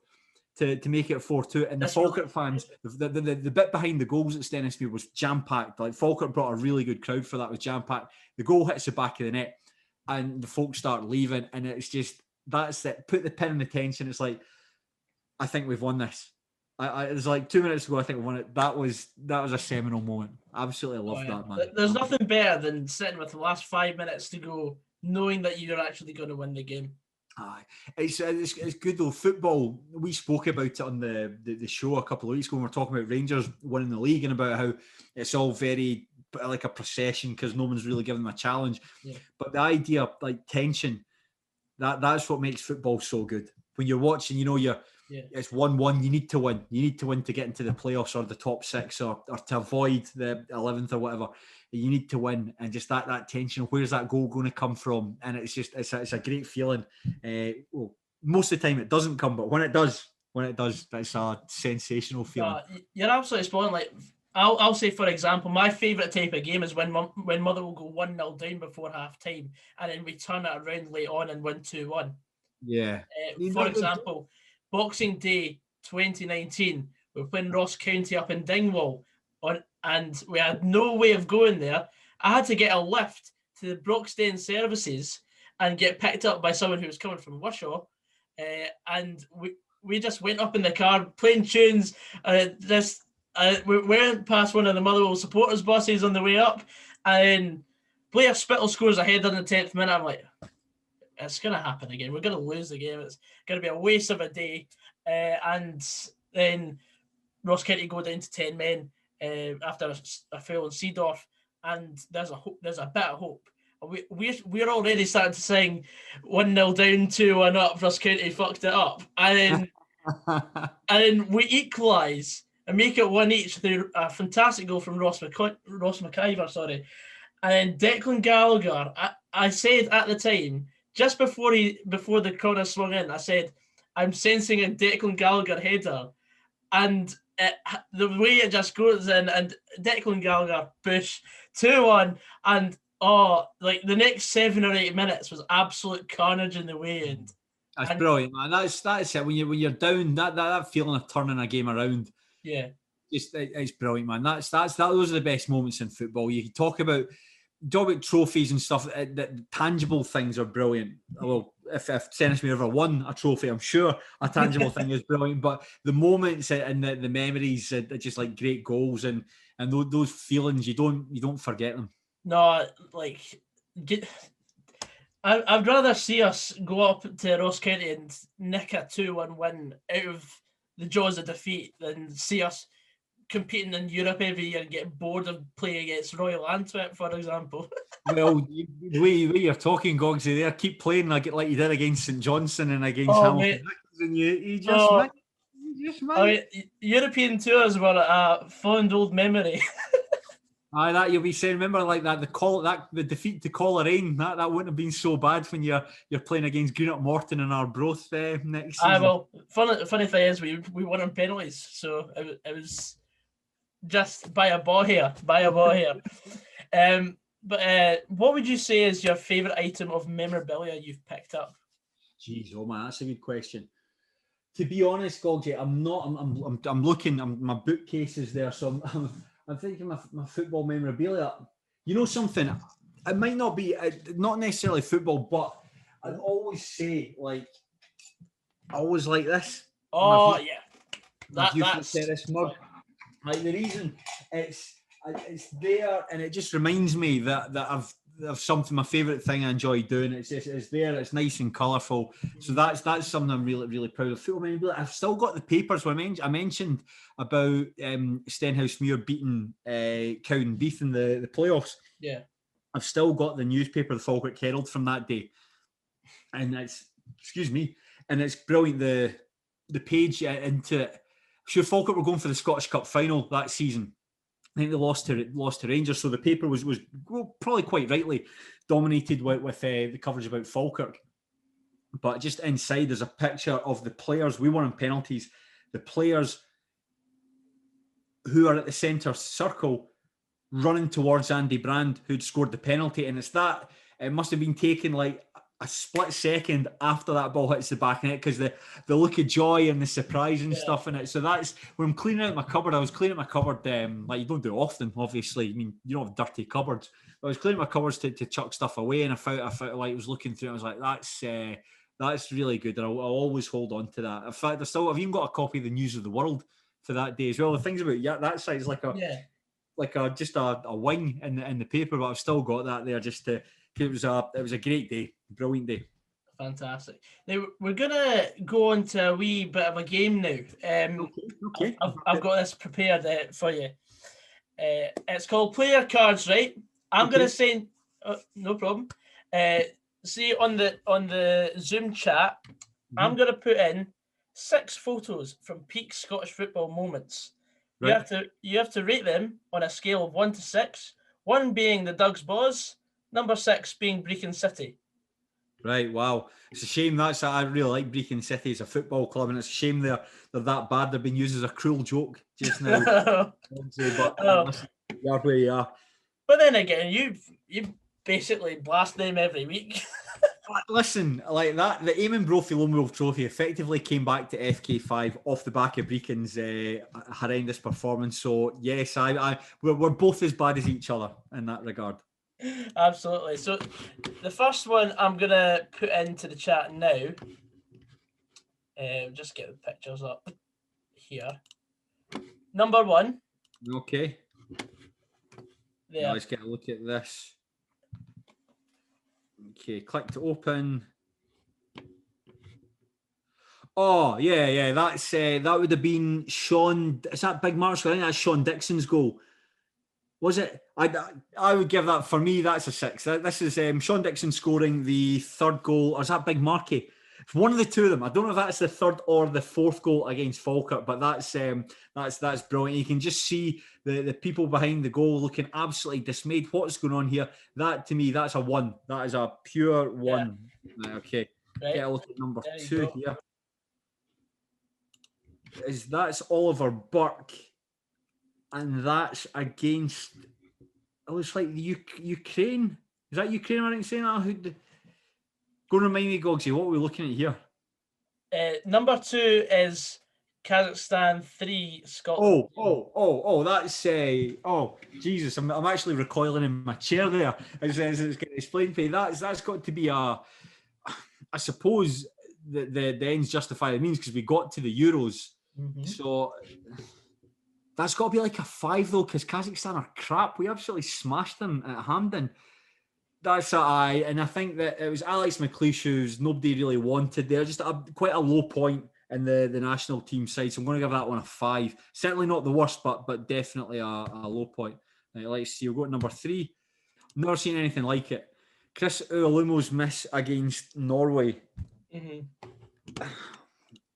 to make it 4-2, and the Falkirk fans, the bit behind the goals at Stenhousemuir was jam packed. Like, Falkirk brought a really good crowd for that. It was jam packed. The goal hits the back of the net, and the folks start leaving, and it's just, that's it. Put the pin in the tension. It's like, I think we've won this. It was like 2 minutes ago, I think we won it. That was a seminal moment. Absolutely loved that, man. There's nothing better than sitting with the last 5 minutes to go, knowing that you're actually going to win the game. Aye, it's good though. Football, we spoke about it on the show a couple of weeks ago when we were talking about Rangers winning the league and about how it's all very like a procession because no one's really giving them a challenge. Yeah. But the idea of like tension, that's what makes football so good. When you're watching, you know, it's 1-1. You need to win. You need to win to get into the playoffs or the top 6 or to avoid the 11th or whatever. You need to win, and just that tension. Where's that goal going to come from? And it's just it's a great feeling. Well, most of the time it doesn't come, but when it does, that's a sensational feeling. You're absolutely spot on. Like I'll say, for example, my favourite type of game is when Mother will go 1-0 down before half time, and then we turn it around late on and win 2-1. Yeah. For example, Boxing Day 2019, we were playing Ross County up in Dingwall, and we had no way of going there. I had to get a lift to the Broxden services and get picked up by someone who was coming from Wishaw, and we just went up in the car playing tunes. We went past one of the Motherwell supporters buses on the way up, and Blair Spittle scores a header in the 10th minute. I'm like, it's going to happen again. We're going to lose the game. It's going to be a waste of a day. And then Ross County go down to 10 men after a foul in Seedorf, and there's a bit of hope. We're already starting to sing 1-0 down, 2-1 up. Ross County fucked it up, and then we equalise and make it 1 each through a fantastic goal from Ross McIver. Sorry, and then Declan Gallagher. I said at the time, just before the corner swung in, I said, I'm sensing a Declan Gallagher header, and the way it just goes in, and Declan Gallagher push 2-1, and like the next 7 or 8 minutes was absolute carnage in the way. And that's brilliant, man. That's it. When you're down, that feeling of turning a game around. Yeah, it's brilliant, man. Those are the best moments in football. You can talk about trophies and stuff. The tangible things are brilliant. Well, if Stenhousemuir ever won a trophy, I'm sure a tangible thing is brilliant. But the moments and the memories are just like great goals, and those feelings, you don't forget them. No, like I'd rather see us go up to Ross County and nick a 2-1 win out of the jaws of defeat than see us competing in Europe every year and get bored of playing against Royal Antwerp, for example. Well, the way you're talking, Gogsy, there, keep playing like you did against St Johnson and against Hamilton, and you just might. You just might. I mean, European tours were a fond old memory. Aye, that you'll be saying. Remember, like that the defeat to Coleraine. That wouldn't have been so bad when you're playing against Greenock Morton and Arbroath next season. Well, funny thing is, we won on penalties, so it was just by a ball here. But what would you say is your favourite item of memorabilia you've picked up? Jeez, oh man, that's a good question. To be honest, Gogsy, I'm not. I'm looking. My bookcase is there, so I'm thinking my football memorabilia. You know something? It might not be not necessarily football, but I'd always say I always like this. Oh yeah, that's Terrace mug. Like the reason it's there, and it just reminds me that I've something, my favourite thing I enjoy doing. It's there. It's nice and colourful. So that's something I'm really proud of. Football memorabilia. I've still got the papers. I mentioned about Stenhousemuir beating Cowdenbeath in the playoffs. Yeah, I've still got the newspaper, the Falkirk Herald from that day, and it's brilliant. The page into it. Sure, Falkirk were going for the Scottish Cup final that season. I think they lost to Rangers, so the paper was probably quite rightly dominated with the coverage about Falkirk. But just inside, there's a picture of the players. We won on penalties. The players who are at the centre circle running towards Andy Brand, who'd scored the penalty, and it must have been taken like a split second after that ball hits the back of it, because the look of joy and the surprise and stuff in it. So that's when I'm cleaning out my cupboard. I was cleaning my cupboard like you don't do often, obviously. I mean, you don't have dirty cupboards. But I was cleaning my cupboards to chuck stuff away, and I felt like I was looking through it. I was like, that's really good, and I'll always hold on to that. In fact, I've even got a copy of the News of the World for that day as well. The things about that side's like just a wing in the paper, but I've still got that there just to. It was a great day, brilliant day. Fantastic. Now we're gonna go on to a wee bit of a game now. Okay. I've got this prepared for you. It's called Player Cards, right? I'm gonna say no problem. See on the Zoom chat, I'm gonna put in 6 photos from peak Scottish football moments. Right. You have to rate them on a scale of 1 to 6. 1 being the Dugs Boss. Number 6 being Brecon City. Right, wow. It's a shame I really like Brecon City as a football club, and it's a shame they're that bad. They're being used as a cruel joke just now. But you're where you are. But then again, you basically blast them every week. Listen, like that, the Eamon Brophy Lone Wolf Trophy effectively came back to FK5 off the back of Brecon's horrendous performance. So yes, we're both as bad as each other in that regard. Absolutely. So the first one I'm gonna put into the chat now. Just get the pictures up here. Number 1. Okay. There. Now let's get a look at this. Okay, click to open. Oh yeah. That's that would have been Sean. Is that Big Marshall? I think that's Sean Dixon's goal. Was it? I would give that, for me, that's a 6. This is Sean Dixon scoring the 3rd goal. Or is that Big Markey? It's one of the two of them. I don't know if that's the 3rd or the 4th goal against Falkirk, but that's brilliant. You can just see the people behind the goal looking absolutely dismayed. What's going on here? That, to me, that's a 1. That is a pure 1. Yeah. Right, okay. Right. Get a look at number 2 here. That's Oliver Burke. And that's against, it looks like the Ukraine. Is that Ukraine? I think saying that. Go and remind me, Gogsy, what are we looking at here? Number 2 is Kazakhstan 3, Scotland. Oh, that's oh Jesus! I'm actually recoiling in my chair there. As it's getting explained to me, that's got to be I suppose the ends justify the means, because we got to the Euros, so. That's got to be like a 5 though, because Kazakhstan are crap. We absolutely smashed them at Hampden. That's and I think that it was Alex McLeish who's nobody really wanted there. Just quite a low point in the national team side. So I'm going to give that one a 5. Certainly not the worst, but definitely a low point. Right, let's see. We'll go to number 3. Never seen anything like it. Chris Uolumo's miss against Norway. Mm-hmm.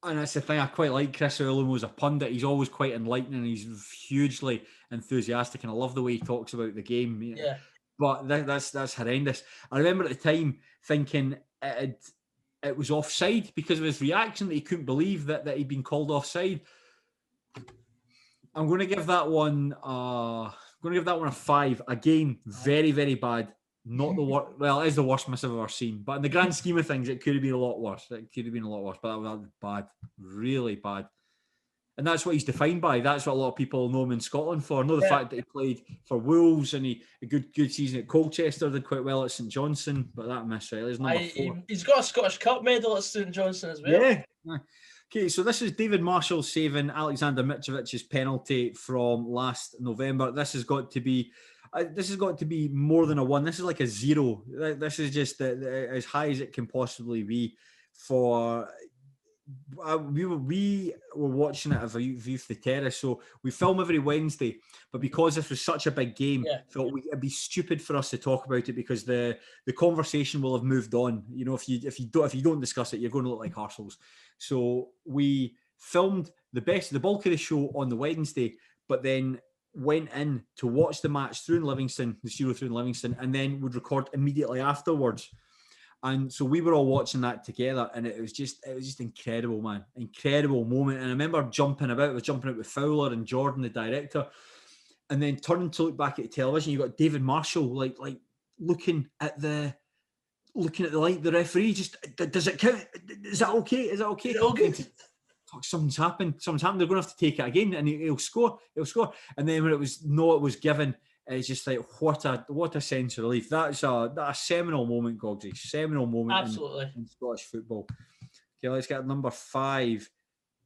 And that's the thing. I quite like Chris Uolumo as a pundit. He's always quite enlightening. He's hugely enthusiastic, and I love the way he talks about the game. Yeah. But that's horrendous. I remember at the time thinking it was offside because of his reaction, that he couldn't believe that he'd been called offside. I'm going to give that one. A 5. Again, very, very bad. Not the worst. Well, it is the worst miss I've ever seen. But in the grand scheme of things, it could have been a lot worse. But that was bad, really bad. And that's what he's defined by. That's what a lot of people know him in Scotland for. Know the fact that he played for Wolves and a good season at Colchester, did quite well at St Johnstone, but that miss, right? There's number 4. He's got a Scottish Cup medal at St Johnstone as well. Yeah. Okay, so this is David Marshall saving Alexander Mitrovic's penalty from last November. This has got to be more than a 1. This is like a 0. This is just as high as it can possibly be for. We were watching it at View for the Terrace, so we film every Wednesday. But because this was such a big game, thought it'd be stupid for us to talk about it because the conversation will have moved on. You know, if you don't discuss it, you're going to look like arseholes. So we filmed the bulk of the show on the Wednesday, but then went in to watch the match through in Livingston, the 0 through in Livingston, and then would record immediately afterwards. And so we were all watching that together, and it was just incredible, man. Incredible moment. And I remember jumping about with Fowler and Jordan, the director, and then turning to look back at the television. You got David Marshall like looking at the light, the referee. Just, does it count? Is that okay? Is that okay? Is it all good? Something's happened. They're going to have to take it again, and he'll score. And then when it was given. It's just like what a sense of relief. That's a seminal moment, Gogsy. Seminal moment. Absolutely. In Scottish football. Okay, let's get number 5.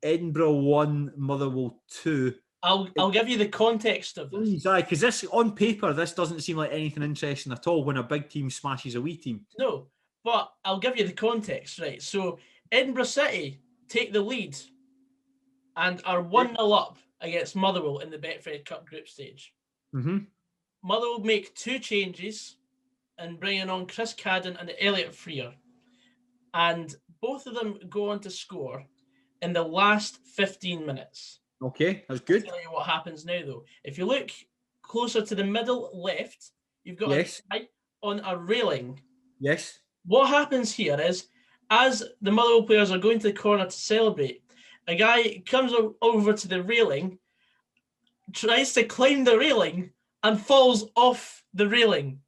Edinburgh 1, Motherwell 2. I'll give you the context of this. Because this on paper, this doesn't seem like anything interesting at all when a big team smashes a wee team. No, but I'll give you the context, right? So Edinburgh City take the lead and are 1-0 up against Motherwell in the Betfred Cup group stage. Mm-hmm. Motherwell make 2 changes and bringing on Chris Cadden and Elliot Freer. And both of them go on to score in the last 15 minutes. Okay, that's good. I'll tell you what happens now, though. If you look closer to the middle left, you've got a guy on a railing. Yes. What happens here is, as the Motherwell players are going to the corner to celebrate, a guy comes over to the railing, tries to climb the railing, and falls off the railing.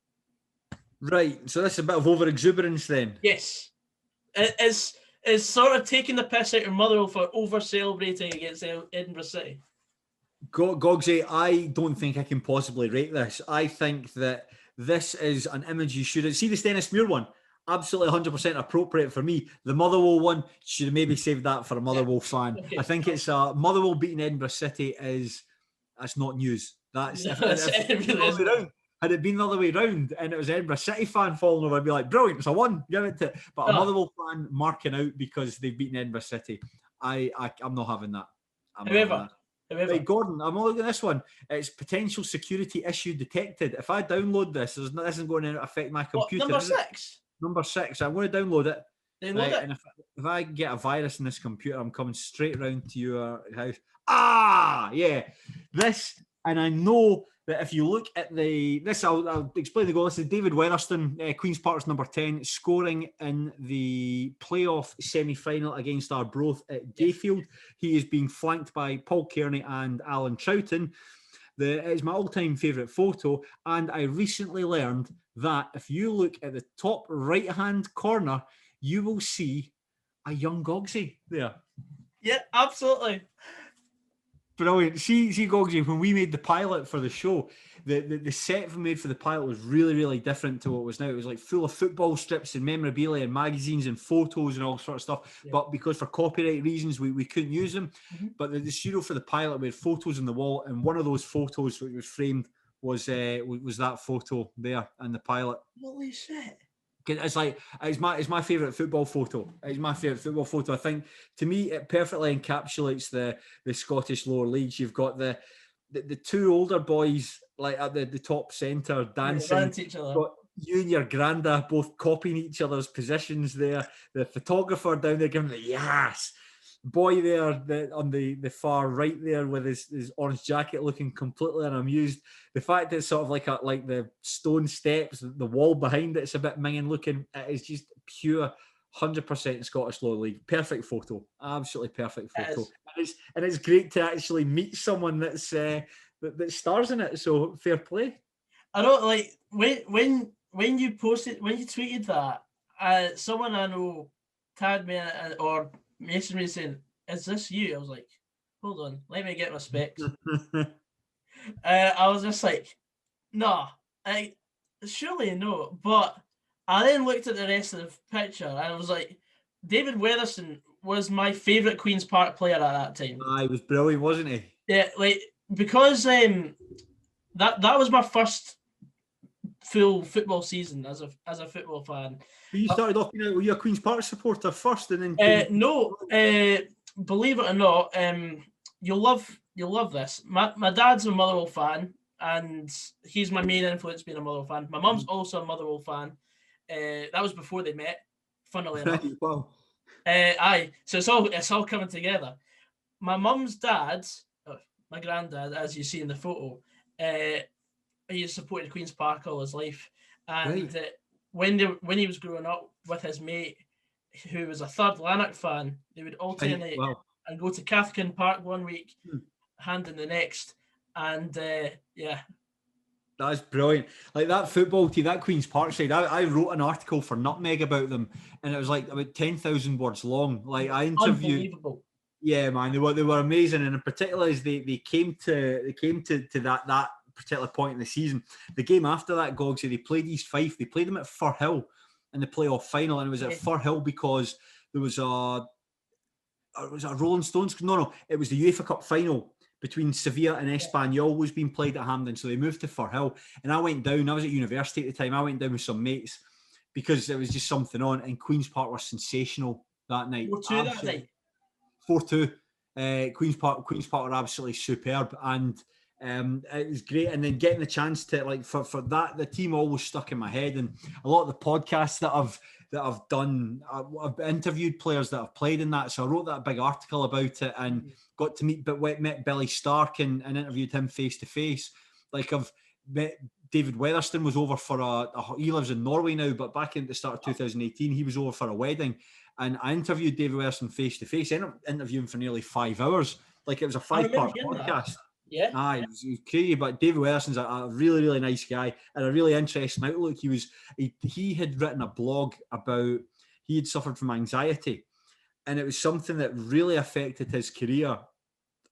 Right, so that's a bit of over-exuberance then. Yes. It's sort of taking the piss out of Motherwell for over-celebrating against Edinburgh City. Gogsy, I don't think I can possibly rate this. I think that this is an image you should see. The Stennismuir one, absolutely 100% appropriate for me. The Motherwell one, should have maybe saved that for a Motherwell fan. Okay. I think it's Motherwell beating Edinburgh City that's not news. That's had it been the other way round and it was Edinburgh City fan falling over, I'd be like, brilliant, it's a 1, give it to. But a Motherwell fan marking out because they've beaten Edinburgh City, I'm not having that. However, Right, Gordon, I'm looking at this one. It's potential security issue detected. If I download this, this isn't going to affect my computer. Number 6. Number 6. I'm going to download it. Download it. And if I get a virus in this computer, I'm coming straight round to your house. Yeah. This, and I know that if you look at I'll explain the goal. This is David Weatherston, Queen's Park's number 10, scoring in the playoff semi-final against Arbroath at Gayfield. He is being flanked by Paul Kearney and Alan Troughton. It's my all-time favourite photo, and I recently learned that if you look at the top right-hand corner, you will see a young Gogsy there. Yeah, absolutely. Brilliant. See, Gogsy, when we made the pilot for the show, the set we made for the pilot was really, really different to what it was now. It was like full of football strips and memorabilia and magazines and photos and all sort of stuff. Yeah. But because for copyright reasons, we couldn't use them. Mm-hmm. But the studio for the pilot, we had photos on the wall, and one of those photos was framed was that photo there in the pilot. Holy shit. It's like it's my favourite football photo. It's my favourite football photo. I think to me it perfectly encapsulates the Scottish lower leagues. You've got the two older boys like at the top centre dancing. Each other. Got you and your granda both copying each other's positions there. The photographer down there giving the yes. Boy there on the far right there with his orange jacket looking completely unamused. The fact that it's sort of like the stone steps, the wall behind it's a bit minging looking. It is just pure 100% Scottish lower league. Perfect photo, absolutely perfect photo. And it's great to actually meet someone that's that stars in it. So fair play. I don't like when you tweeted that. Someone I know tagged me or messaged me saying, "Is this you?" I was like, "Hold on, let me get my specs." I was just like, "No, surely no." But I then looked at the rest of the picture and I was like, David Weatherson was my favourite Queen's Park player at that time. He was brilliant, wasn't he? Yeah, like because that was my first full football season as a football fan. But you started off, were you a Queen's Park supporter first, and then no, believe it or not, you'll love this. My dad's a Motherwell fan, and he's my main influence being a Motherwell fan. My mum's also a Motherwell fan. That was before they met, funnily enough. Wow. Aye, so it's all coming together. My mum's dad, my granddad, as you see in the photo, he supported Queen's Park all his life, and when he was growing up with his mate, who was a third Lanark fan, they would alternate and go to Cathkin Park one week, hand in the next, and That's brilliant. Like that football team, that Queen's Park side, I wrote an article for Nutmeg about them, and it was like about 10,000 words long. Like I interviewed. Unbelievable. Yeah, man, they were amazing, and in particular as they came to that particular point in the season. The game after that, Gogsy, they played East Fife. They played them at Firhill in the playoff final, and it was at Firhill because there was a Rolling Stones. No, it was the UEFA Cup final between Sevilla and Espanyol was being played at Hampden, so they moved to Firhill, and I went down. I was at university at the time. I went down with some mates because there was just something on, and Queen's Park were sensational that night. 4-2 that night. 4-2. Queen's Park were absolutely superb, and it was great. And then getting the chance to for that, the team always stuck in my head, and a lot of the podcasts that I've done, I've interviewed players that have played in that, so I wrote that big article about it and got to met Billy Stark and interviewed him face to face. Like I've met David Weatherston was over for he lives in Norway now, but back in the start of 2018 he was over for a wedding, and I interviewed David Weatherston face to face. I ended up interviewing for nearly 5 hours. Like it was a 5-part podcast. Yeah. It was crazy. But David Weatherston's a really, really nice guy and a really interesting outlook. He had written a blog about he had suffered from anxiety, and it was something that really affected his career.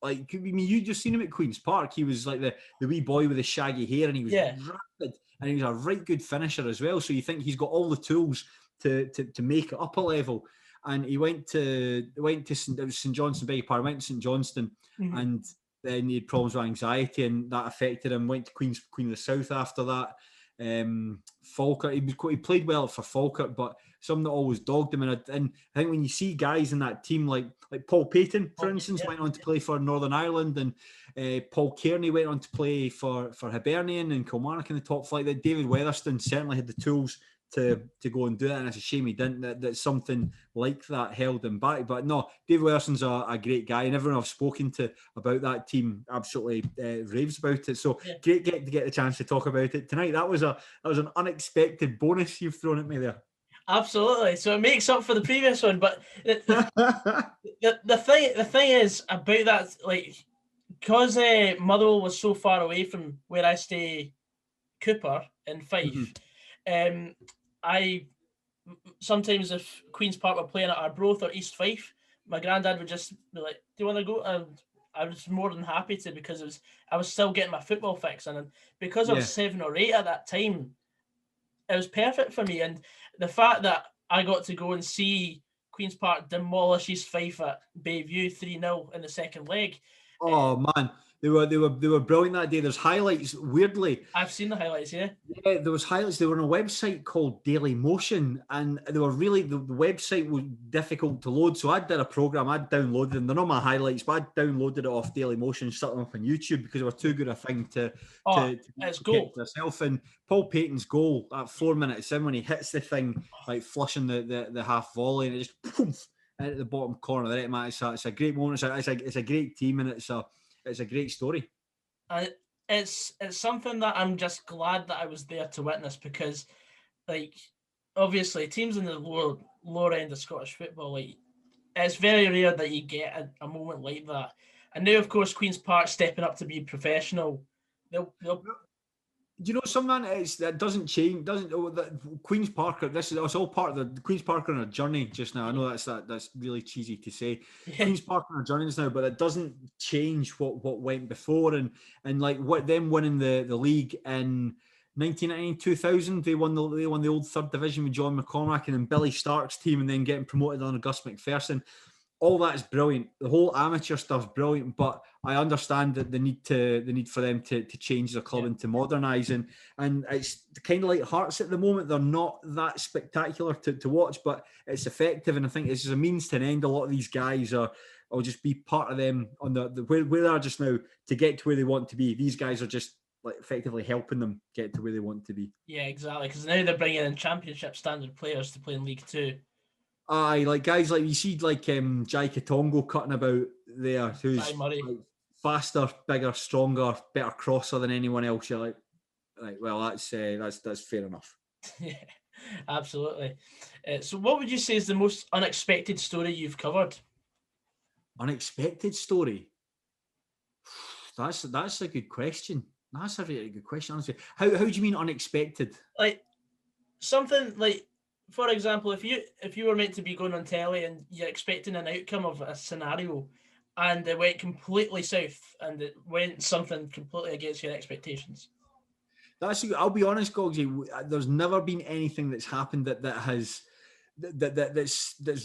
Like, I mean, you just seen him at Queen's Park. He was like the wee boy with the shaggy hair, and he was rapid, and he was a right good finisher as well. So you think he's got all the tools to make it up a level. And he went to St Johnstone, went to St Johnston, and then he had problems with anxiety, and that affected him. Went to Queen of the South after that. Falkirk, he played well for Falkirk, but something that always dogged him. And I think when you see guys in that team like Paul Payton, for instance, went on to play for Northern Ireland, and Paul Kearney went on to play for Hibernian and Kilmarnock in the top flight, that David Weatherston certainly had the tools to go and do that, and it's a shame he didn't. That something like that held him back. But no, David Weatherston's a great guy, and everyone I've spoken to about that team absolutely raves about it. So great to get the chance to talk about it tonight. That was an unexpected bonus you've thrown at me there. Absolutely. So it makes up for the previous one. But the thing is about that, like, because Motherwell was so far away from where I stay, Cooper in Fife. I sometimes, if Queen's Park were playing at Arbroath or East Fife, my granddad would just be like, "Do you want to go?" And I was more than happy to, because I was still getting my football fix, and because I was 7 or 8 at that time, it was perfect for me. And the fact that I got to go and see Queen's Park demolish East Fife at Bayview 3-0 in the second leg. Oh man, They were brilliant that day. There's highlights. Weirdly, I've seen the highlights. Yeah. Yeah, there was highlights. They were on a website called Daily Motion, and they were really the website was difficult to load. So I did a program. I downloaded them. They're not my highlights, but I downloaded it off Daily Motion, stuck them up on YouTube because they were too good a thing to it's gold. Myself. And Paul Payton's goal at 4 minutes in when he hits the thing like flushing the half volley, and it just poof at the bottom corner of the net, man. It's a great moment. It's a great team, and it's a great story. It's something that I'm just glad that I was there to witness, because, like, obviously teams in the lower end of Scottish football, like, it's very rare that you get a moment like that. And now, of course, Queen's Park stepping up to be professional. They'll Do you know something that doesn't change? Queen's Park. It's all part of the Queen's Park on a journey just now. I know that's really cheesy to say. Yeah. Queen's Park on a journey just now, but it doesn't change what went before, and like what them winning the league in 1990, 2000. They won the old third division with John McCormack and then Billy Stark's team, and then getting promoted under Gus McPherson. All that's brilliant. The whole amateur stuff's brilliant, but I understand that the need for them to change their club and to modernise, and it's kind of like Hearts at the moment. They're not that spectacular to watch, but it's effective, and I think it's just a means to an end. A lot of these guys will just be part of them on the where they are just now to get to where they want to be. These guys are just like effectively helping them get to where they want to be. Yeah, exactly. Because now they're bringing in Championship standard players to play in League Two. Aye, like guys like you see, like Jai Katongo cutting about there, who's like faster, bigger, stronger, better crosser than anyone else. You're like, well, that's fair enough. Yeah, absolutely. So, what would you say is the most unexpected story you've covered? Unexpected story. That's a good question. That's a really good question. Honestly, how do you mean unexpected? Like something like. For example, if you were meant to be going on telly and you're expecting an outcome of a scenario and it went completely south and it went something completely against your expectations. I'll be honest, Goggsy, there's never been anything that's happened that's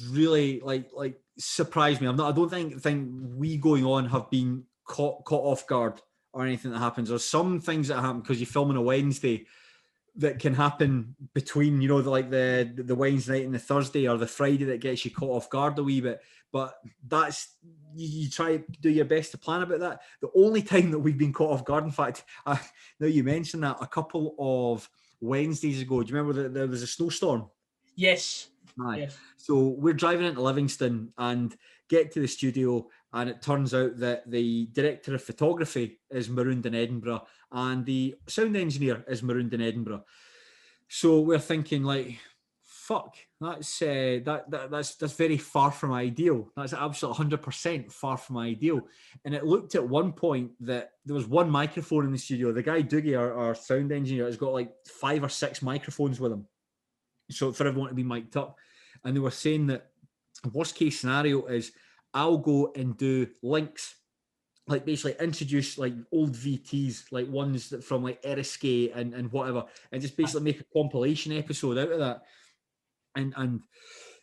really like surprised me. I don't think we going on have been caught off guard or anything that happens. There's some things that happen because you film on a Wednesday that can happen between, the Wednesday night and the Thursday or the Friday that gets you caught off guard a wee bit. But that's, you try to do your best to plan about that. The only time that we've been caught off guard, in fact, now you mentioned that, a couple of Wednesdays ago, do you remember that there was a snowstorm? Yes. Aye. Yes. So we're driving into Livingston and get to the studio, and it turns out that the director of photography is marooned in Edinburgh and the sound engineer is marooned in Edinburgh. So we're thinking like, fuck, that's very far from ideal. That's absolutely 100% far from ideal. And it looked at one point that there was one microphone in the studio. The guy Doogie, our sound engineer, has got like 5 or 6 microphones with him, so for everyone to be mic'd up. And they were saying that worst case scenario is I'll go and do links, like basically introduce like old VTs, like ones that from like Eriskay and whatever, and just basically make a compilation episode out of that. And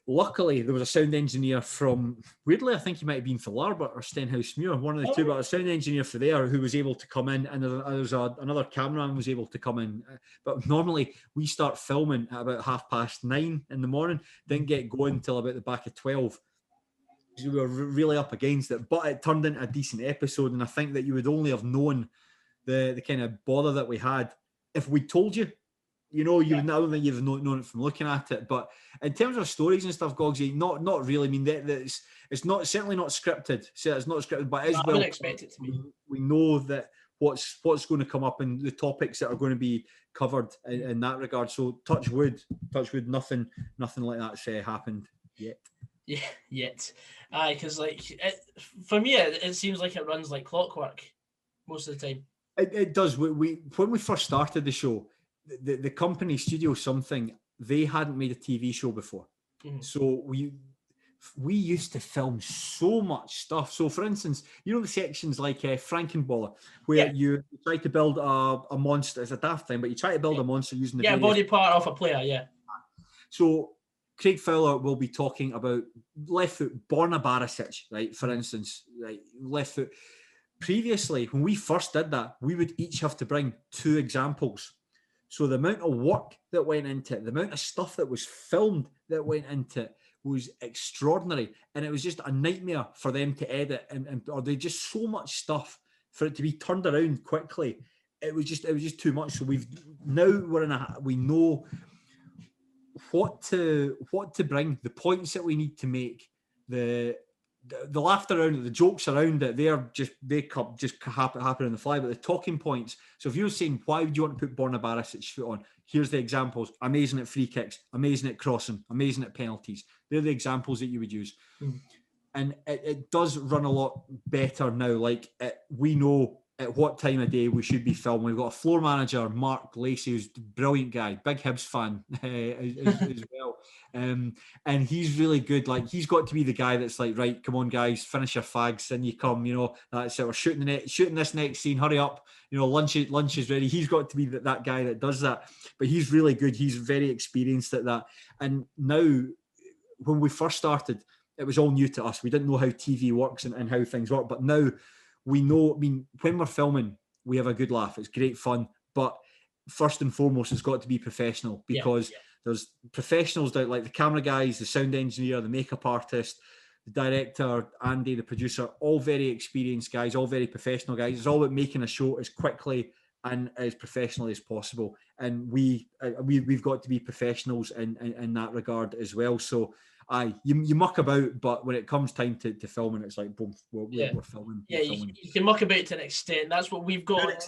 luckily there was a sound engineer from, weirdly, I think he might have been for Larbert or Stenhousemuir, one of the two, but a sound engineer for there who was able to come in, and there's another cameraman was able to come in. But normally we start filming at about 9:30 in the morning, didn't get going until about the back of 12. We were really up against it, but it turned into a decent episode, and I think that you would only have known the kind of bother that we had if we told you. You know, I don't think you've known it from looking at it. But in terms of stories and stuff, Goggsy, not really. I mean, it's not, certainly not scripted. So it's not scripted, but it is well. I wouldn't expect it to be. We know that what's going to come up and the topics that are going to be covered in that regard. So touch wood, nothing like that's happened yet. Yeah, yet. Aye, because for me, it seems like it runs like clockwork most of the time. It does. We when we first started the show, the company Studio Something, they hadn't made a TV show before. Mm-hmm. So we used to film so much stuff. So for instance, you know the sections like Frankenballer, where you try to build a monster. It's a daft thing, but you try to build a monster using the body part of a player. Yeah. So Craig Fowler will be talking about left foot Borna Barisic, right? For instance, right, left foot. previously, when we first did that, we would each have to bring 2 examples. So the amount of work that went into it, the amount of stuff that was filmed that went into it was extraordinary. And it was just a nightmare for them to edit or they just so much stuff for it to be turned around quickly. It was just too much. So we know what to bring, the points that we need to make, the laughter around it, the jokes around it, they happen on the fly, but the talking points. So if you're saying, why would you want to put Borna Barisic's foot on? Here's the examples. Amazing at free kicks, amazing at crossing, amazing at penalties. They're the examples that you would use. And it does run a lot better now. Like we know at what time of day we should be filming. We've got a floor manager, Mark Lacey, who's a brilliant guy, big Hibs fan as well. And he's really good. Like he's got to be the guy that's like, right, come on guys, finish your fags and you come, that's it. We're shooting this next scene, hurry up, lunch is ready. He's got to be that guy that does that. But he's really good. He's very experienced at that. And now when we first started, it was all new to us. We didn't know how TV works and how things work. But now we know, when we're filming, we have a good laugh. It's great fun. But first and foremost, it's got to be professional because there's professionals like the camera guys, the sound engineer, the makeup artist, the director, Andy, the producer, all very experienced guys, all very professional guys. It's all about making a show as quickly and as professionally as possible. And we've got to be professionals in that regard as well. So you muck about, but when it comes time to filming, it's like, boom, we're filming. Yeah, you can muck about to an extent. That's what we've got.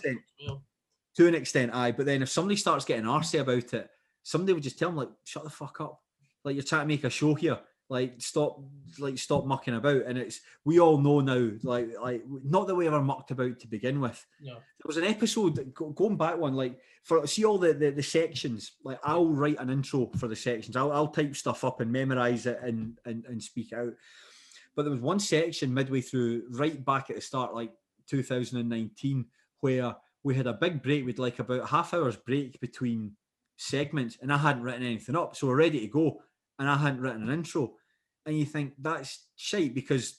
To an extent, but then if somebody starts getting arsey about it, somebody would just tell them, like, shut the fuck up. Like, you're trying to make a show here. Like, stop mucking about. And we all know now, like not that we ever mucked about to begin with. No. There was an episode going back one, like, see all the sections. Like, I'll write an intro for the sections. I'll type stuff up and memorize it and speak out. But there was one section midway through, right back at the start, like 2019, where we had a big break. We'd like about a half hour's break between segments, and I hadn't written anything up, so we're ready to go, and I hadn't written an intro. And you think that's shite, because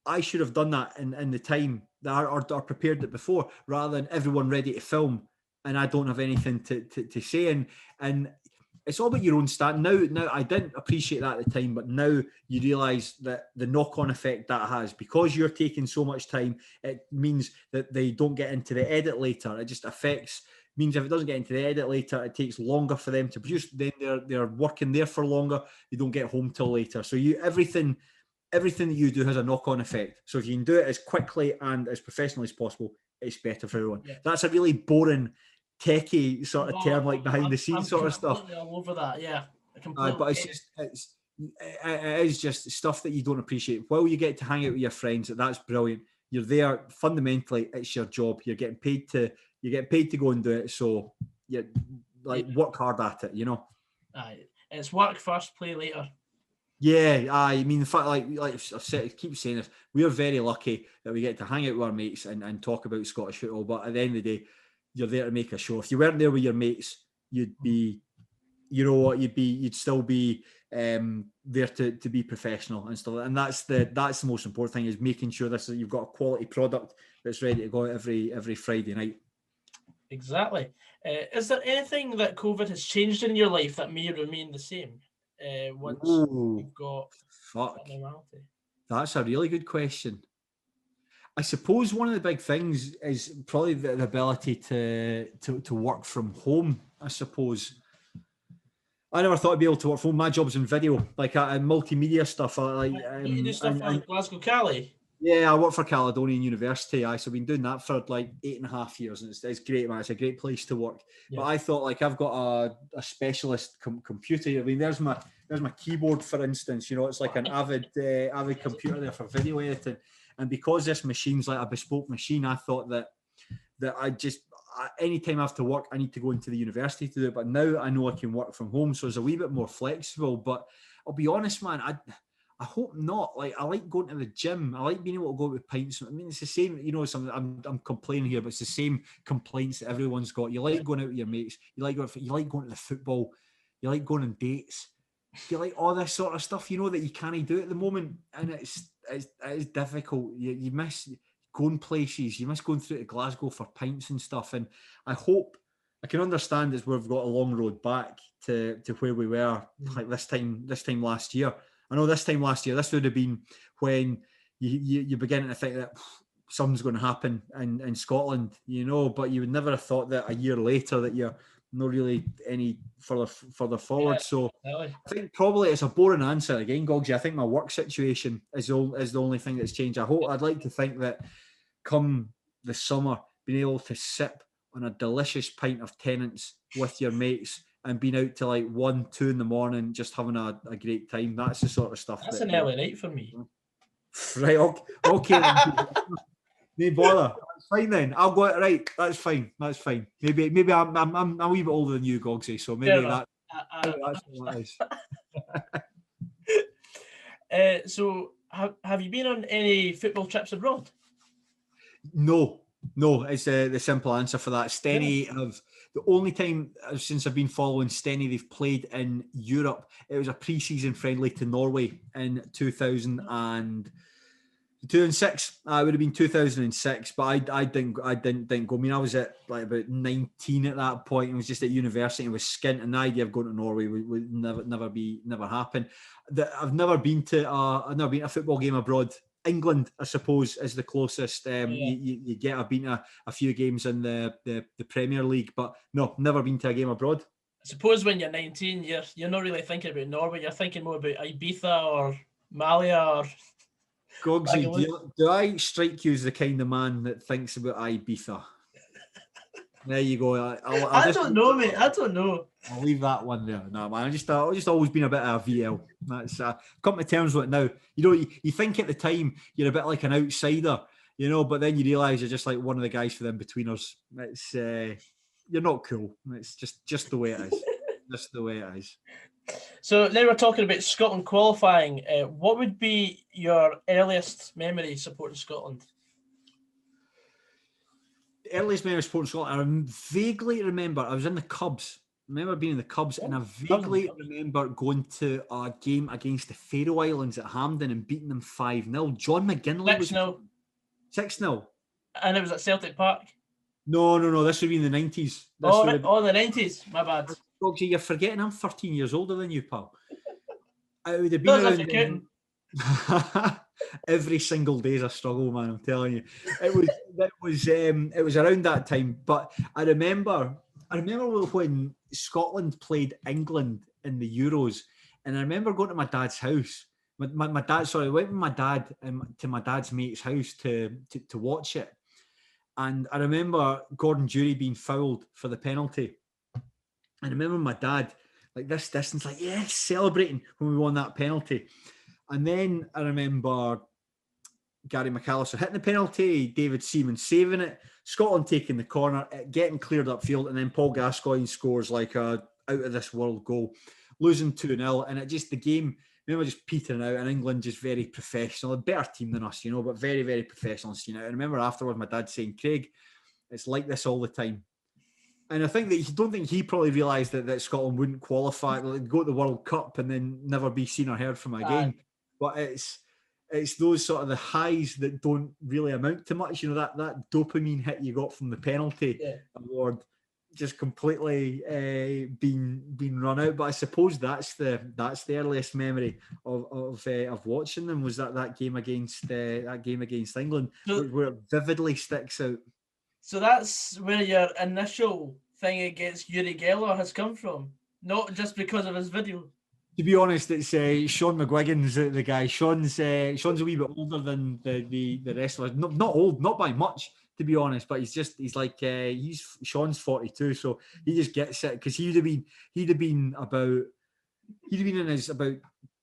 I should have done that in the time that or prepared it before, rather than everyone ready to film and I don't have anything to say. And it's all about your own stand. Now I didn't appreciate that at the time, but now you realise that the knock-on effect that has, because you're taking so much time, it means that they don't get into the edit later. It just means if it doesn't get into the edit later, it takes longer for them to produce. Then they're working there for longer. They don't get home till later. So everything that you do has a knock-on effect. So if you can do it as quickly and as professionally as possible, it's better for everyone. Yeah. That's a really boring, techie sort of term, like behind the scenes sort of stuff. All over that, yeah. But it is just stuff that you don't appreciate. While you get to hang out with your friends, that's brilliant. You're there. Fundamentally, it's your job. You're getting paid to go and do it. So you work hard at it. Aye, it's work first, play later. Yeah, I mean, in fact, like I've said, I keep saying this, we are very lucky that we get to hang out with our mates and talk about Scottish football. But at the end of the day, you're there to make a show. If you weren't there with your mates, you'd be, you'd still be there to be professional and stuff. And that's the most important thing, is making sure you've got a quality product that's ready to go every Friday night. Exactly. Is there anything that COVID has changed in your life that may remain the same once you've got normality? That's a really good question. I suppose one of the big things is probably the ability to work from home. I suppose I never thought I'd be able to work from home. My job's in video, like multimedia stuff. You do stuff in Glasgow, Cali. Yeah, I work for Caledonian University. So I've been doing that for like 8.5 years, and it's great, man. It's a great place to work. Yeah. But I thought, like, I've got a specialist computer. I mean, there's my keyboard, for instance. It's like an avid computer there for video editing. And because this machine's like a bespoke machine, I thought that anytime I have to work, I need to go into the university to do it. But now I know I can work from home, so it's a wee bit more flexible. But I'll be honest, man, I hope not. Like, I like going to the gym. I like being able to go out with pints. I mean, it's the same, I'm complaining here, but it's the same complaints that everyone's got. You like going out with your mates. You like going to the football. You like going on dates. You like all this sort of stuff, that you can't do at the moment. And it's difficult. You miss going places. You miss going through to Glasgow for pints and stuff. And I can understand as we've got a long road back to where we were like this time last year. I know this time last year, this would have been when you're beginning to think that something's going to happen in Scotland, but you would never have thought that a year later that you're not really any further forward. Yeah, so really. I think probably it's a boring answer again, Goggsy. I think my work situation is the only thing that's changed. I'd like to think that come the summer, being able to sip on a delicious pint of Tennent's with your mates and being out to like 1, 2 in the morning, just having a great time. That's the sort of stuff. That's an early night for me. Right, okay. No bother. That's fine then. I'll go it right. That's fine. Maybe I'm a wee bit older than you, Goggsy, so maybe that's what it is. So have you been on any football trips abroad? No. It's the simple answer for that. Steny have the only time since I've been following Steny they've played in Europe. It was a pre-season friendly to Norway in 2006. It would have been 2006, but I didn't go. I mean, I was at like about 19 at that point. It was just at university. It was skint, and the idea of going to Norway would never happen. I've never been to a football game abroad. England, I suppose, is the closest you get. I've been to a few games in the Premier League, but no, never been to a game abroad. I suppose when you're 19, you're not really thinking about Norway. You're thinking more about Ibiza or Malia or. Goggsy, do I strike you as the kind of man that thinks about Ibiza? There you go. I don't know, mate. I don't know. I'll leave that one there. No, man. I've just always been a bit of a VL. That's come to terms with it now. You think at the time you're a bit like an outsider, but then you realise you're just like one of the guys for the in-betweeners. It's you're not cool. It's just the way it is. Just the way it is. So now we're talking about Scotland qualifying. What would be your earliest memory supporting Scotland? The earliest memory supporting Scotland, I vaguely remember I was in the Cubs. I remember being in the Cubs, and I vaguely remember going to a game against the Faroe Islands at Hampden and beating them 5-0. John McGinley was 6-0. And it was at Celtic Park? No. This would be in the 90s. The 90s. My bad. Goggsy, you're forgetting I'm 13 years older than you, pal. It would have been every single day is a struggle, man. I'm telling you. It was around that time. But I remember when Scotland played England in the Euros, and I remember going to my dad's house. I went with my dad to my dad's mate's house to watch it. And I remember Gordon Dury being fouled for the penalty. And I remember my dad, like this distance, like, yes, celebrating when we won that penalty. And then I remember Gary McAllister hitting the penalty, David Seaman saving it, Scotland taking the corner, getting cleared upfield, and then Paul Gascoigne scores like a out-of-this-world goal, losing 2-0. And the game, I remember just petering out, and England just very professional, a better team than us, but very, very professional. And I remember afterwards my dad saying, Craig, it's like this all the time. And I think that don't think he probably realised that Scotland wouldn't qualify, go to the World Cup and then never be seen or heard from again. But it's those sort of the highs that don't really amount to much. That dopamine hit you got from the penalty award just completely been run out. But I suppose that's the earliest memory of watching them was that game against England, where it vividly sticks out. So that's where your initial thing against Uri Geller has come from, not just because of his video. To be honest, it's Sean McGuigan's the guy. Sean's a wee bit older than the rest of us. Not old, not by much, to be honest. But Sean's 42, so he just gets it because he'd have been in his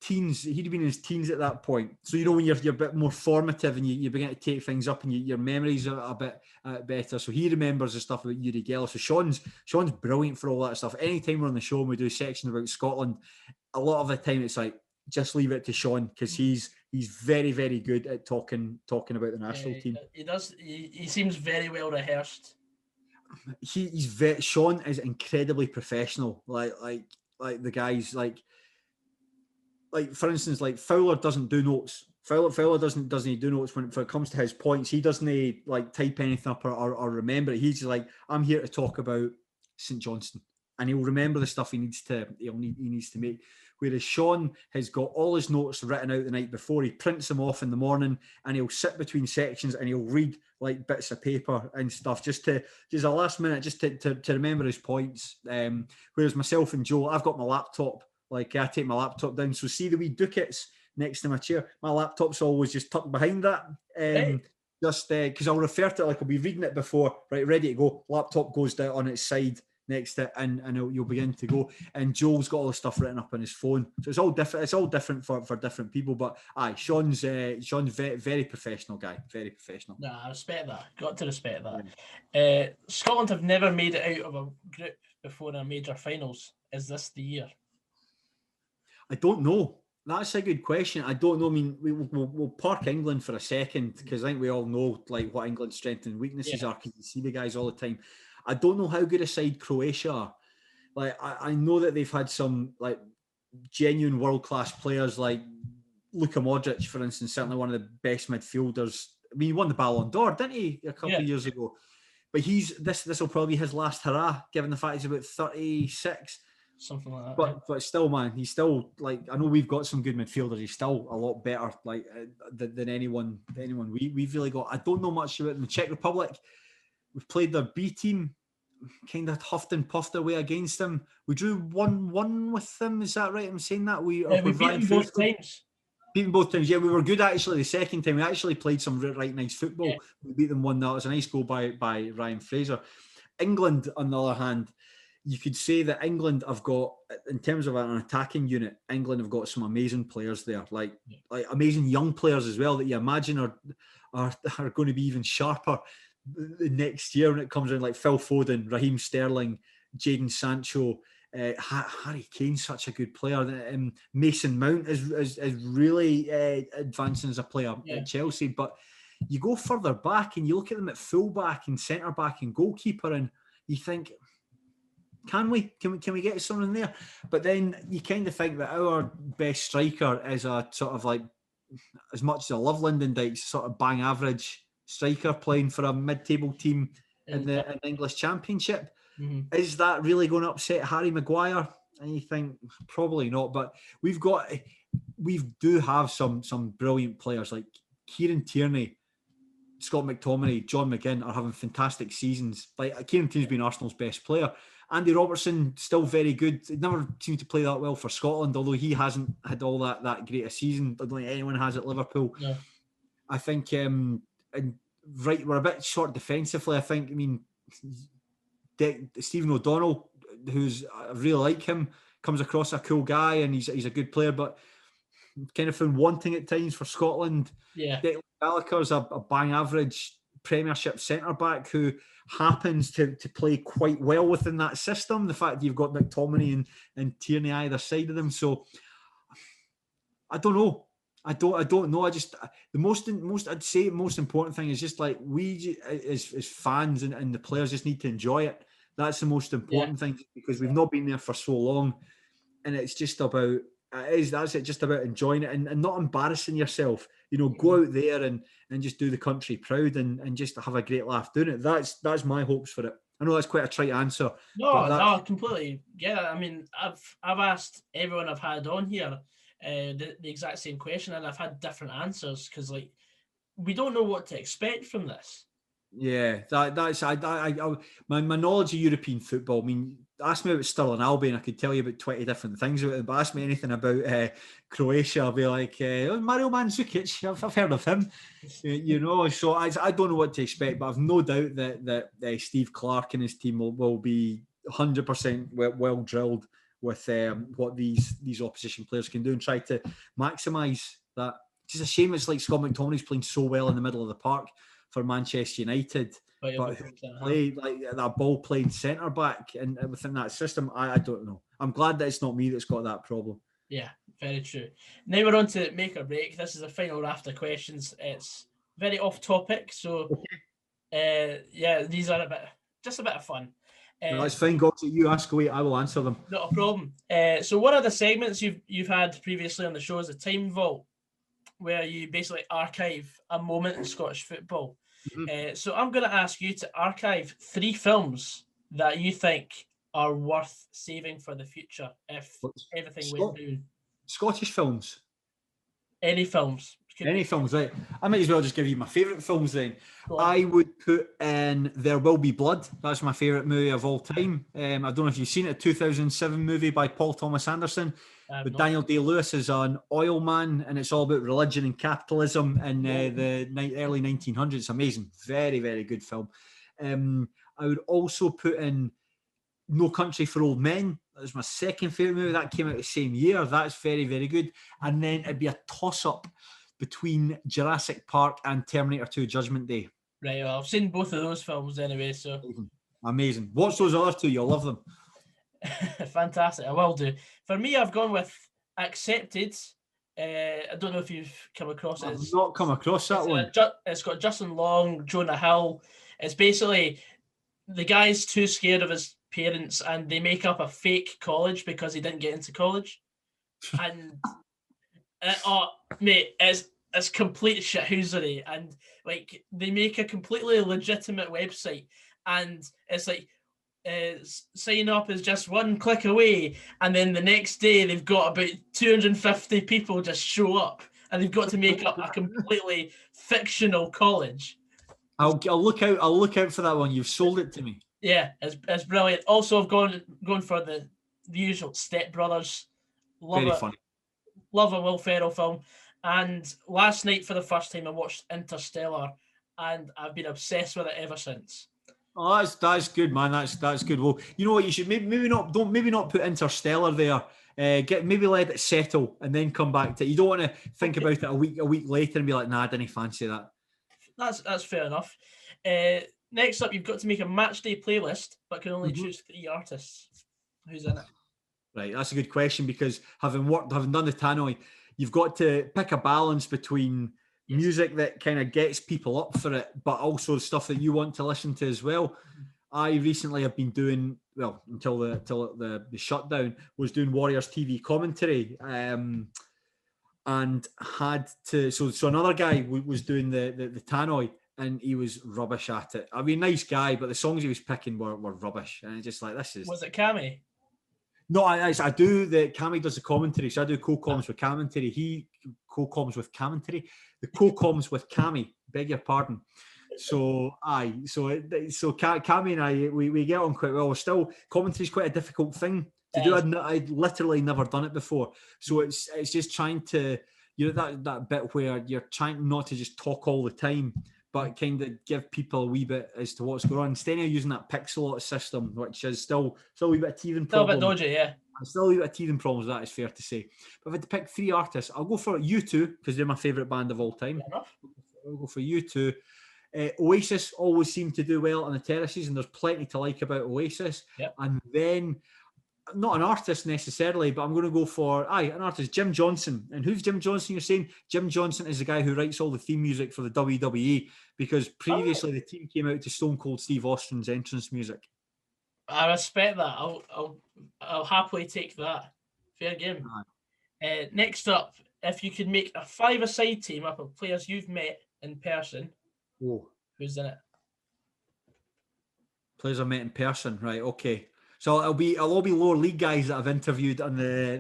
teens. He'd have been in his teens at that point. So when you're a bit more formative and you begin to take things up and your memories are a bit better. So he remembers the stuff about Uri Geller. So Sean's brilliant for all that stuff. Anytime we're on the show and we do a section about Scotland, a lot of the time it's like just leave it to Sean because he's very, very good at talking about the national team. He does. He seems very well rehearsed. Sean is incredibly professional. Like the guys like for instance, like Fowler doesn't do notes. Fowler doesn't do notes when it comes to his points. He doesn't like type anything up or remember it. He's like, I'm here to talk about St Johnstone, and he'll remember the stuff he needs to make. Whereas Sean has got all his notes written out the night before. He prints them off in the morning, and he'll sit between sections and he'll read like bits of paper and stuff just a last minute just to remember his points. Whereas myself and Joe, I've got my laptop. Like I take my laptop down. So see the wee ducats next to my chair. My laptop's always just tucked behind that. Just because I'll refer to it like I'll be reading it before, right, ready to go. Laptop goes down on its side next to it, and you'll begin to go. And Joel's got all the stuff written up on his phone, so it's all different. It's all different for different people. But Sean's very, very professional guy, very professional. Nah, I respect that. Got to respect that. Scotland have never made it out of a group before in a major finals. Is this the year? I don't know. That's a good question. I don't know. I mean, we'll park England for a second because I think we all know like what England's strengths and weaknesses are because you see the guys all the time. I don't know how good a side Croatia are. Like I know that they've had some like genuine world-class players like Luka Modric, for instance, certainly one of the best midfielders. I mean, he won the Ballon d'Or, didn't he, a couple of years ago? But this will probably be his last hurrah, given the fact he's about 36. Something like that. But still, man, he's still like, I know we've got some good midfielders. He's still a lot better like than anyone we've really got. I don't know much about in the Czech Republic. We've played their B team, kind of huffed and puffed away against them. We drew 1-1 with them. Is that right? I'm saying that we beat them both times. Beat them both times. Yeah, we were good actually. The second time we actually played some right nice football. Yeah. We beat them 1-0. It was a nice goal by Ryan Fraser. England, on the other hand, you could say that England have got, in terms of an attacking unit, England have got some amazing players there, like amazing young players as well that you imagine are going to be even sharper next year when it comes around, like Phil Foden, Raheem Sterling, Jadon Sancho, Harry Kane's such a good player. Mason Mount is really advancing as a player at Chelsea. But you go further back and you look at them at full-back and centre-back and goalkeeper and you think, can we get someone in there? But then you kind of think that our best striker is a sort of like, as much as I love Lyndon Dykes, sort of bang average striker playing for a mid-table team in the English Championship. Mm-hmm. Is that really going to upset Harry Maguire? And you think probably not. But we do have some brilliant players like Kieran Tierney, Scott McTominay, John McGinn are having fantastic seasons. Like Kieran Tierney's been Arsenal's best player. Andy Robertson still very good. He never seemed to play that well for Scotland, although he hasn't had all that great a season. I don't think anyone has at Liverpool. Yeah. I think we're a bit short defensively. I think. I mean, Stephen O'Donnell, I really like him, comes across a cool guy and he's a good player, but kind of found wanting at times for Scotland. Yeah, Declan Gallagher's a bang average Premiership centre back who happens to play quite well within that system. The fact that you've got McTominay and Tierney either side of them, so I don't know. I don't know. I just the most important thing is just like we as fans and the players just need to enjoy it. That's the most important thing because we've not been there for so long, and it's just about just about enjoying it and not embarrassing yourself. You know, go out there and just do the country proud and just have a great laugh doing it. That's my hopes for it. I know that's quite a trite answer. No, I completely get it. I mean, I've asked everyone I've had on here the exact same question, and I've had different answers because like we don't know what to expect from this. Yeah, that's my knowledge of European football. I mean, ask me about Stirling Albion, I could tell you about 20 different things about it. But ask me anything about Croatia, I'll be like Mario Mandzukic. I've heard of him, you know. So I don't know what to expect, but I've no doubt that Steve Clarke and his team will be 100% well drilled with what these opposition players can do and try to maximise that. It's just a shame it's like Scott McTominay's playing so well in the middle of the park for Manchester United, but who play like that ball playing centre back and within that system, I don't know. I'm glad that it's not me that's got that problem. Yeah, very true. Now we're on to make or break. This is the final raft of questions. It's very off topic, so these are a bit of fun. That's fine, Gogs. You ask away, I will answer them. Not a problem. So one of the segments you've had previously on the show is the Time Vault. where you basically archive a moment in Scottish football. Mhm. So I'm going to ask you to archive 3 films that you think are worth saving for the future if everything went down. Scottish films. Any films. Could Any be films, right? I might as well just give you my favourite films then. Go on. I would put in There Will Be Blood. That's my favourite movie of all time. I don't know if you've seen it, a 2007 movie by Paul Thomas Anderson with Daniel Day-Lewis as an oil man, and it's all about religion and capitalism in the early 1900s. It's amazing. Very, very good film. I would also put in No Country for Old Men. That was my second favourite movie. That came out the same year. That's very, very good. And then it'd be a toss-up between Jurassic Park and Terminator 2 Judgment Day. Right, well, I've seen both of those films anyway, so... Amazing. Watch those other two. You'll love them. Fantastic. I will do. For me, I've gone with Accepted. I don't know if you've come across it. I've not come across that one. It's got Justin Long, Jonah Hill. It's basically the guy's too scared of his parents and they make up a fake college because he didn't get into college. And oh, mate, it's complete shithousery. And like they make a completely legitimate website, and it's like sign up is just one click away, and then the next day they've got about 250 people just show up, and they've got to make up a completely fictional college. I'll look out for that one. You've sold it to me. Yeah, it's brilliant. Also, I've gone for the usual Step Brothers. Very funny. Love a Will Ferrell film. And last night, for the first time, I watched Interstellar, and I've been obsessed with it ever since. Oh, that's good, man. That's good. Well, you know what? You should maybe not put Interstellar there. Maybe let it settle and then come back to it. You don't want to think about it a week later and be like, nah, I didn't fancy that. That's fair enough. Next up, you've got to make a match day playlist, but can only choose 3 artists. Who's in it? Right, that's a good question, because having done the tannoy, you've got to pick a balance between music that kind of gets people up for it, but also stuff that you want to listen to as well. I recently have been doing, well, until the shutdown, was doing Warriors TV commentary, and had to. So another guy was doing the tannoy, and he was rubbish at it. I mean, nice guy, but the songs he was picking were rubbish, and it's just like, this is. Was it Cammy? No, I do. Cammy does the commentary, so I do co-coms with commentary. He co-coms with commentary. The co-coms with Cammy. Beg your pardon. So Cammy and I, we get on quite well. Still, commentary is quite a difficult thing to do. I'd literally never done it before, so it's just trying to, you know, that bit where you're trying not to just talk all the time, but kind of give people a wee bit as to what's going on. Instead of using that pixel system, which is still a wee bit of teething problem. Still a bit dodgy, yeah. Still a wee bit of teething problems, that is fair to say. But if I had to pick 3 artists, I'll go for U2, because they're my favourite band of all time. I'll go for U2. Oasis always seem to do well on the terraces, and there's plenty to like about Oasis. Yep. And then, not an artist necessarily, but I'm going to go for an artist, Jim Johnson. And who's Jim Johnson? You're saying Jim Johnson is the guy who writes all the theme music for the WWE, because previously the team came out to Stone Cold Steve Austin's entrance music. I respect that. I'll happily take that. Fair game. Next up, if you could make a 5-a-side team up of players you've met in person, who's in it? Players I met in person, right? Okay. So it'll all be lower league guys that I've interviewed on the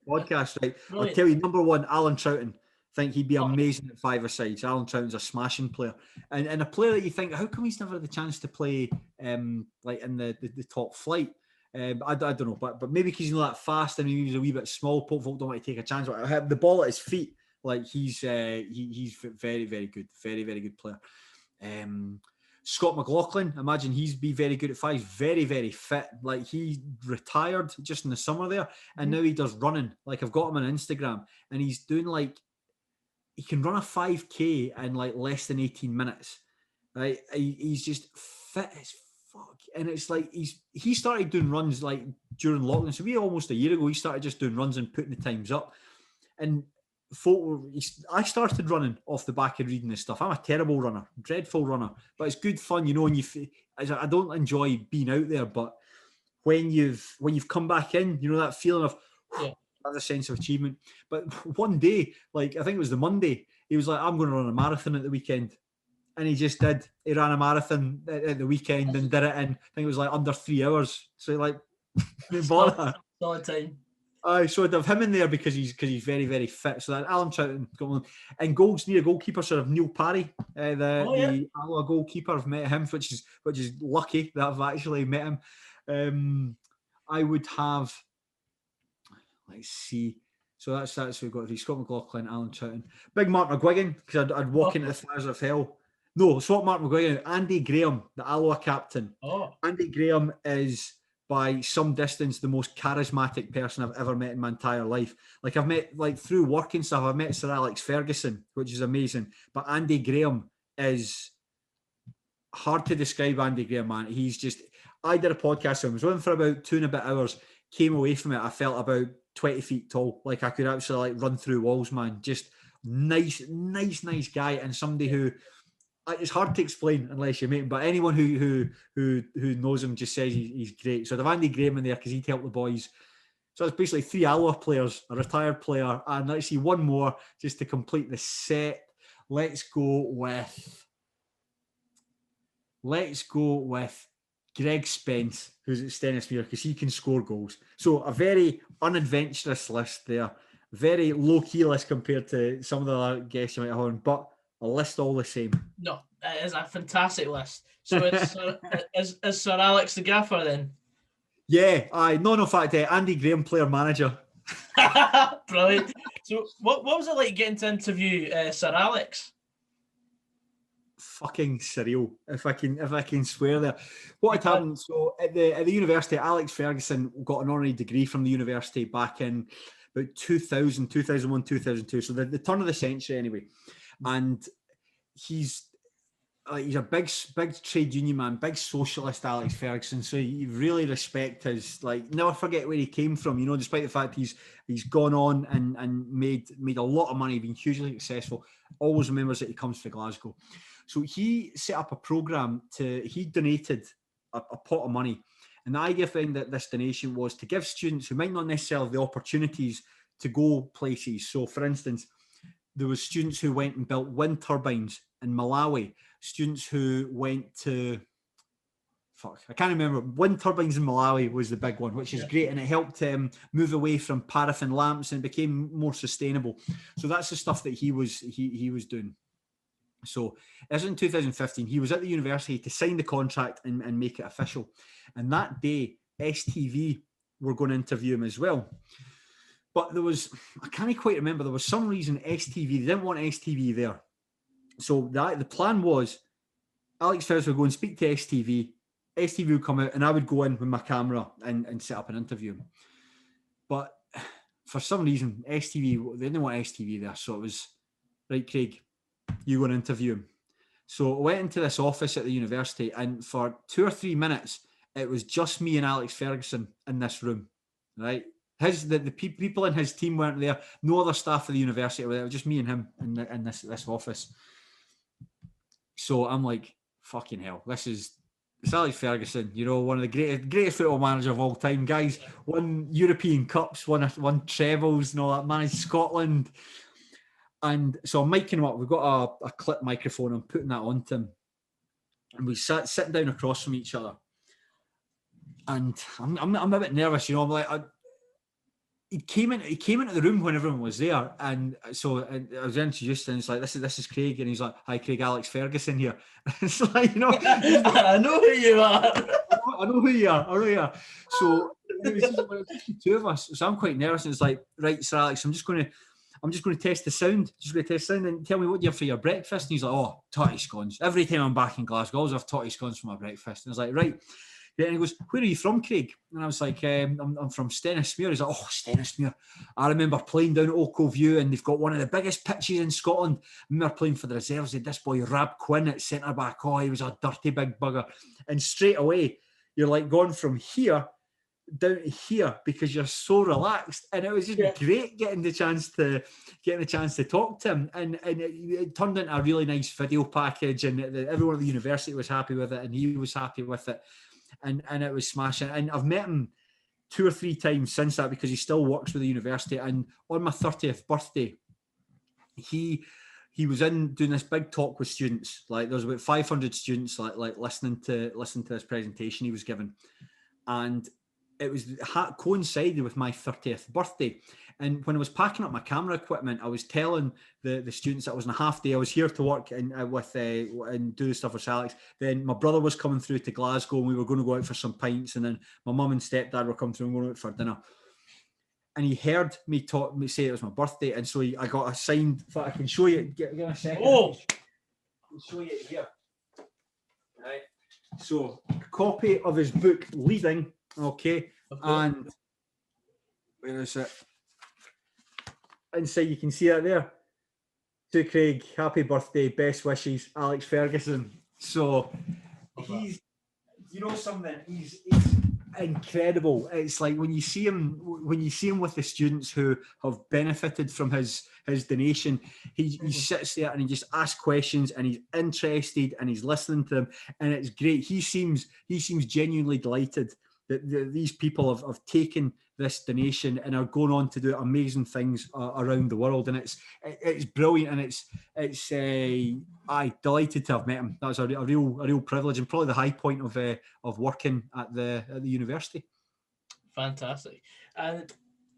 podcast, right? Brilliant. I'll tell you, number 1, Alan Troughton. I think he'd be amazing at 5-a-side. Alan Troughton's a smashing player, and a player that you think, how come he's never had the chance to play like in the top flight? I don't know, but maybe because he's not that fast and he's a wee bit small. Folk don't want to take a chance. The ball at his feet, like he's very, very good, very, very good player. Scott McLaughlin, imagine he'd be very good at 5. Very, very fit. Like he retired just in the summer there, and now he does running. Like I've got him on Instagram, and he's doing like, he can run a 5K in like less than 18 minutes. Right? He's just fit as fuck. And it's like he started doing runs like during lockdown. So almost a year ago, he started just doing runs and putting the times up. And I started running off the back of reading this stuff. I'm a terrible runner, dreadful runner, but it's good fun, you know. And I don't enjoy being out there, but when you've come back in, you know, that feeling of has a sense of achievement. But one day, like I think it was the Monday, he was like, I'm going to run a marathon at the weekend. And he just did. He ran a marathon at the weekend and did it in, I think it was like under 3 hours. So like, Solid time. So I'd have him in there because he's very, very fit. So that Alan Troughton and goals near goalkeeper, sort of Neil Parry, the Alloa goalkeeper. I've met him, which is lucky that I've actually met him. I would have, let's see. So that's we've got Scott McLaughlin, Alan Troughton, Big Mark McGuigan, because I'd walk into the fires of hell. No, swap Mark McGuigan, Andy Graham, the Alloa captain. Andy Graham is by some distance the most charismatic person I've ever met in my entire life. Like I've met, like through work and stuff, I've met Sir Alex Ferguson, which is amazing. But Andy Graham is hard to describe. Andy Graham, man, he's just. I did a podcast with him. I was with him for about 2 and a bit hours. Came away from it, I felt about 20 feet tall. Like I could actually like run through walls, man. Just nice guy, and somebody who. It's hard to explain unless you meet him, but anyone who knows him just says he's great. So I'd have Andy Graham in there because he'd help the boys. So it's basically 3 Alloa players, a retired player, and let's see one more just to complete the set. Let's go with Greg Spence, who's at Stennismuir, because he can score goals. So a very unadventurous list there, very low key list compared to some of the other guests you might have on, but a list all the same. No, it is a fantastic list. So it's is Sir Alex the gaffer then? Yeah, in fact, Andy Graham, player manager. Brilliant. So what was it like getting to interview Sir Alex? Fucking surreal, if I can swear there. What had happened? So at the university, Alex Ferguson got an honorary degree from the university back in about 2000, 2001, 2002. So the turn of the century, anyway. And he's a big trade union man, big socialist, Alex Ferguson. So you really respect his, like, never forget where he came from. You know, despite the fact he's gone on and made a lot of money, been hugely successful. Always remembers that he comes from Glasgow. So he set up a program he donated a pot of money, and the idea behind this donation was to give students who might not necessarily have the opportunities to go places. So, for instance, there was students who went and built wind turbines in Malawi, students who went to, I can't remember, wind turbines in Malawi was the big one, which is great, and it helped move away from paraffin lamps and became more sustainable. So that's the stuff that he was doing. So as in 2015, he was at the university to sign the contract and make it official. And that day, STV were going to interview him as well. But I can't quite remember, there was some reason STV, they didn't want STV there. So the plan was, Alex Ferguson would go and speak to STV would come out, and I would go in with my camera and set up an interview. But for some reason, STV, they didn't want STV there. So it was, right, Craig, you go and interview him. So I went into this office at the university, and for 2 or 3 minutes, it was just me and Alex Ferguson in this room, right? The people in his team weren't there. No other staff of the university were there. It was just me and him in this office. So I'm like, fucking hell, it's Alex Ferguson, you know, one of the greatest football managers of all time, guys. Won European Cups, won trebles and all that, managed Scotland. And so I'm miking him up. We've got a clip microphone. I'm putting that onto him. And we sitting down across from each other. And I'm a bit nervous, you know. I'm like, he came into the room when everyone was there, and so I was introduced, and it's like, this is Craig, and he's like, hi Craig, Alex Ferguson here. It's like, you know, I know who you are. I know who you are. So it was just the two of us. So I'm quite nervous, and it's like, right, Sir Alex, I'm just going to test the sound. And tell me what you have for your breakfast. And he's like, oh, totty scones. Every time I'm back in Glasgow, I always have totty scones for my breakfast. And I was like, right. And he goes, where are you from, Craig? And I was like, I'm from Stennismuir. He's like, oh, Stennismuir. I remember playing down at Oakville View, and they've got one of the biggest pitches in Scotland. I remember playing for the reserves. They had this boy, Rab Quinn, at centre-back. Oh, he was a dirty big bugger. And straight away, you're like going from here down to here because you're so relaxed. And it was just great getting the chance to talk to him. And it turned into a really nice video package, and everyone at the university was happy with it, and he was happy with it. And it was smashing. And I've met him 2 or 3 times since that because he still works with the university. And on my 30th birthday, he was in doing this big talk with students. Like there was about 500 students like listening to this presentation he was giving, and it was coincided with my 30th birthday. And when I was packing up my camera equipment, I was telling the students that I was on a half day. I was here to work and do the stuff with Alex. Then my brother was coming through to Glasgow, and we were going to go out for some pints. And then my mum and stepdad were coming through and going out for dinner. And he heard me say it was my birthday, and so I got a signed. In fact, I can show you. Give me a second. Oh, I can show you it here. Right. So, a copy of his book, Leading. Okay, and where is it? Inside, you can see it there. To Craig, happy birthday, best wishes, Alex Ferguson. So he's, you know something, he's incredible. It's like when you see him with the students who have benefited from his donation, he sits there and he just asks questions and he's interested and he's listening to them, and it's great. He seems genuinely delighted that these people have taken this donation and are going on to do amazing things around the world, and it's brilliant, and it's delighted to have met him. That's a real privilege, and probably the high point of working at the university. Fantastic. And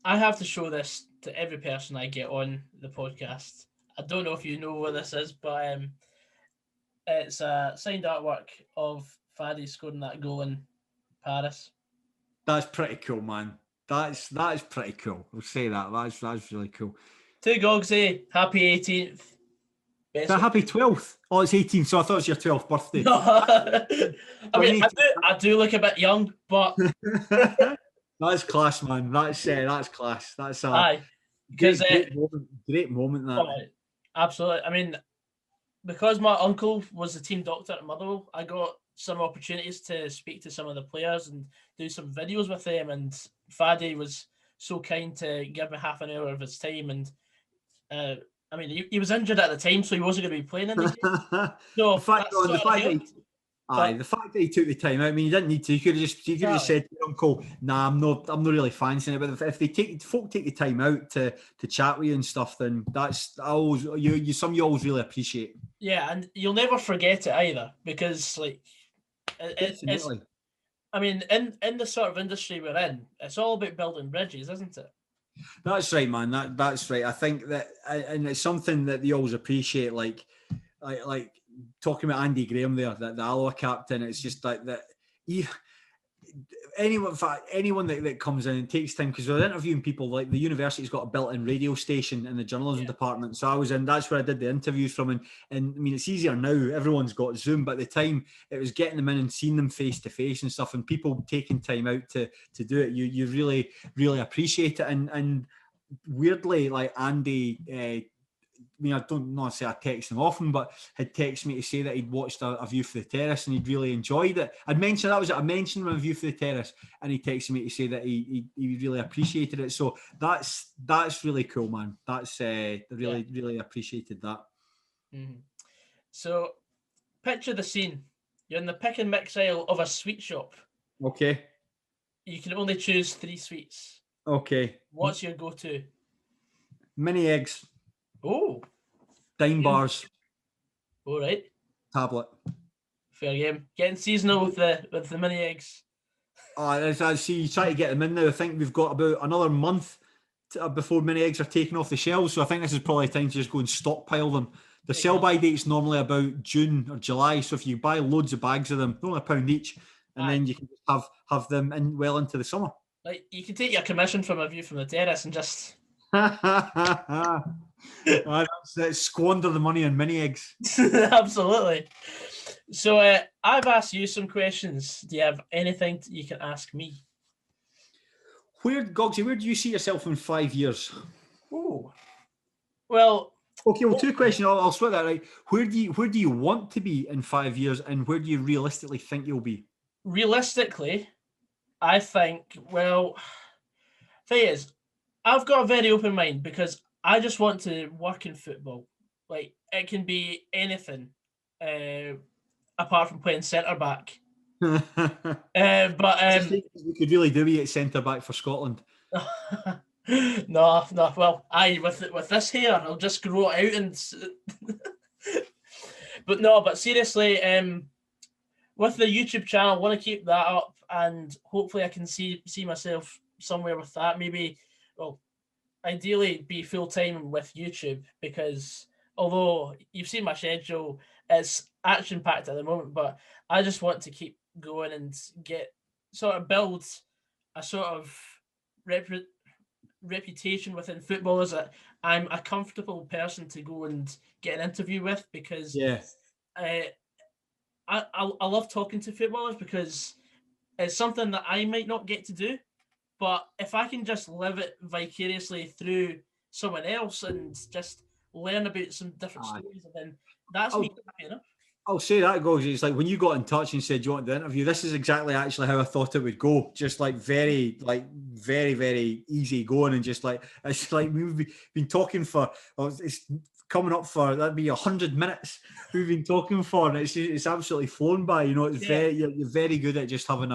I have to show this to every person I get on the podcast. I don't know if you know what this is, but it's a signed artwork of Faddy scoring that goal in Paris. That's pretty cool, man. That is pretty cool. I'll say that. That's really cool. To Goggsy, happy 18th. Happy 12th. Oh, it's 18th, so I thought it was your 12th birthday. No. I mean, I do look a bit young, but that's class, man. That's class. That's aye, because great moment that. Oh, absolutely. I mean, because my uncle was the team doctor at Motherwell, I got some opportunities to speak to some of the players and do some videos with them, and Faddy was so kind to give me half an hour of his time. And I mean, he was injured at the time, so he wasn't going to be playing in the game. So the fact that he took the time out, I mean, he didn't need to. You could have just said to your uncle, "Nah, I'm not really fancying it." But if folk take the time out to chat with you and stuff, then that's always you always really appreciate. Yeah, and you'll never forget it either, because like it's. I mean, in the sort of industry we're in, it's all about building bridges, isn't it? That's right, man. That's right. I think that, and it's something that they always appreciate. Like talking about Andy Graham there, the Alloa captain. It's just like that. Anyone that comes in and takes time, because we're interviewing people, like the university's got a built-in radio station in the journalism department. So I was in. That's where I did the interviews from. And I mean, it's easier now. Everyone's got Zoom, but at the time it was getting them in and seeing them face to face and stuff, and people taking time out to do it. You really appreciate it. And weirdly, like Andy. I mean, I don't know, say I text him often, but had texted me to say that he'd watched a View for the Terrace and he'd really enjoyed it. I mentioned him a View for the Terrace, and he texted me to say that he really appreciated it. So that's really cool, man. That's really appreciated that. Mm-hmm. So, picture the scene. You're in the pick and mix aisle of a sweet shop. Okay. You can only choose 3 sweets. Okay. What's your go-to? Mini eggs. Oh. Dime bars. All right. Tablet. Fair game. Getting seasonal with the mini eggs. I see you try to get them in now. I think we've got about another month before mini eggs are taken off the shelves. So I think this is probably time to just go and stockpile them. The sell-by date's normally about June or July. So if you buy loads of bags of them, only £1 each, and then you can have them in well into the summer. Like, you can take your commission from A View from the Terrace and just... Squander the money on mini eggs. Absolutely. So I've asked you some questions. Do you have anything you can ask me? Goggsy, where do you see yourself in 5 years? Oh, well. Okay, well, 2 questions. I'll split that right. Where do you want to be in 5 years, and where do you realistically think you'll be? Realistically, I think. Well, thing is, I've got a very open mind because I just want to work in football. Like, it can be anything apart from playing centre back. But we could really do it at centre back for Scotland. no. Well, with this here, I'll just grow it out and. But seriously, with the YouTube channel, I want to keep that up, and hopefully, I can see myself somewhere with that. Maybe, well, ideally, be full time with YouTube, because although you've seen my schedule, it's action packed at the moment, but I just want to keep going and build a sort of reputation within footballers that I'm a comfortable person to go and get an interview with, because I love talking to footballers, because it's something that I might not get to do, but if I can just live it vicariously through someone else and just learn about some different stories, then that's me happy enough. I'll say that, Gogs. It's like when you got in touch and said you wanted the interview, this is exactly actually how I thought it would go. Just like very, very easy going, and just like it's like we've been talking for. It's coming up for that'd be 100 minutes. We've been talking for, and it's absolutely flown by. You know, it's you're very good at just having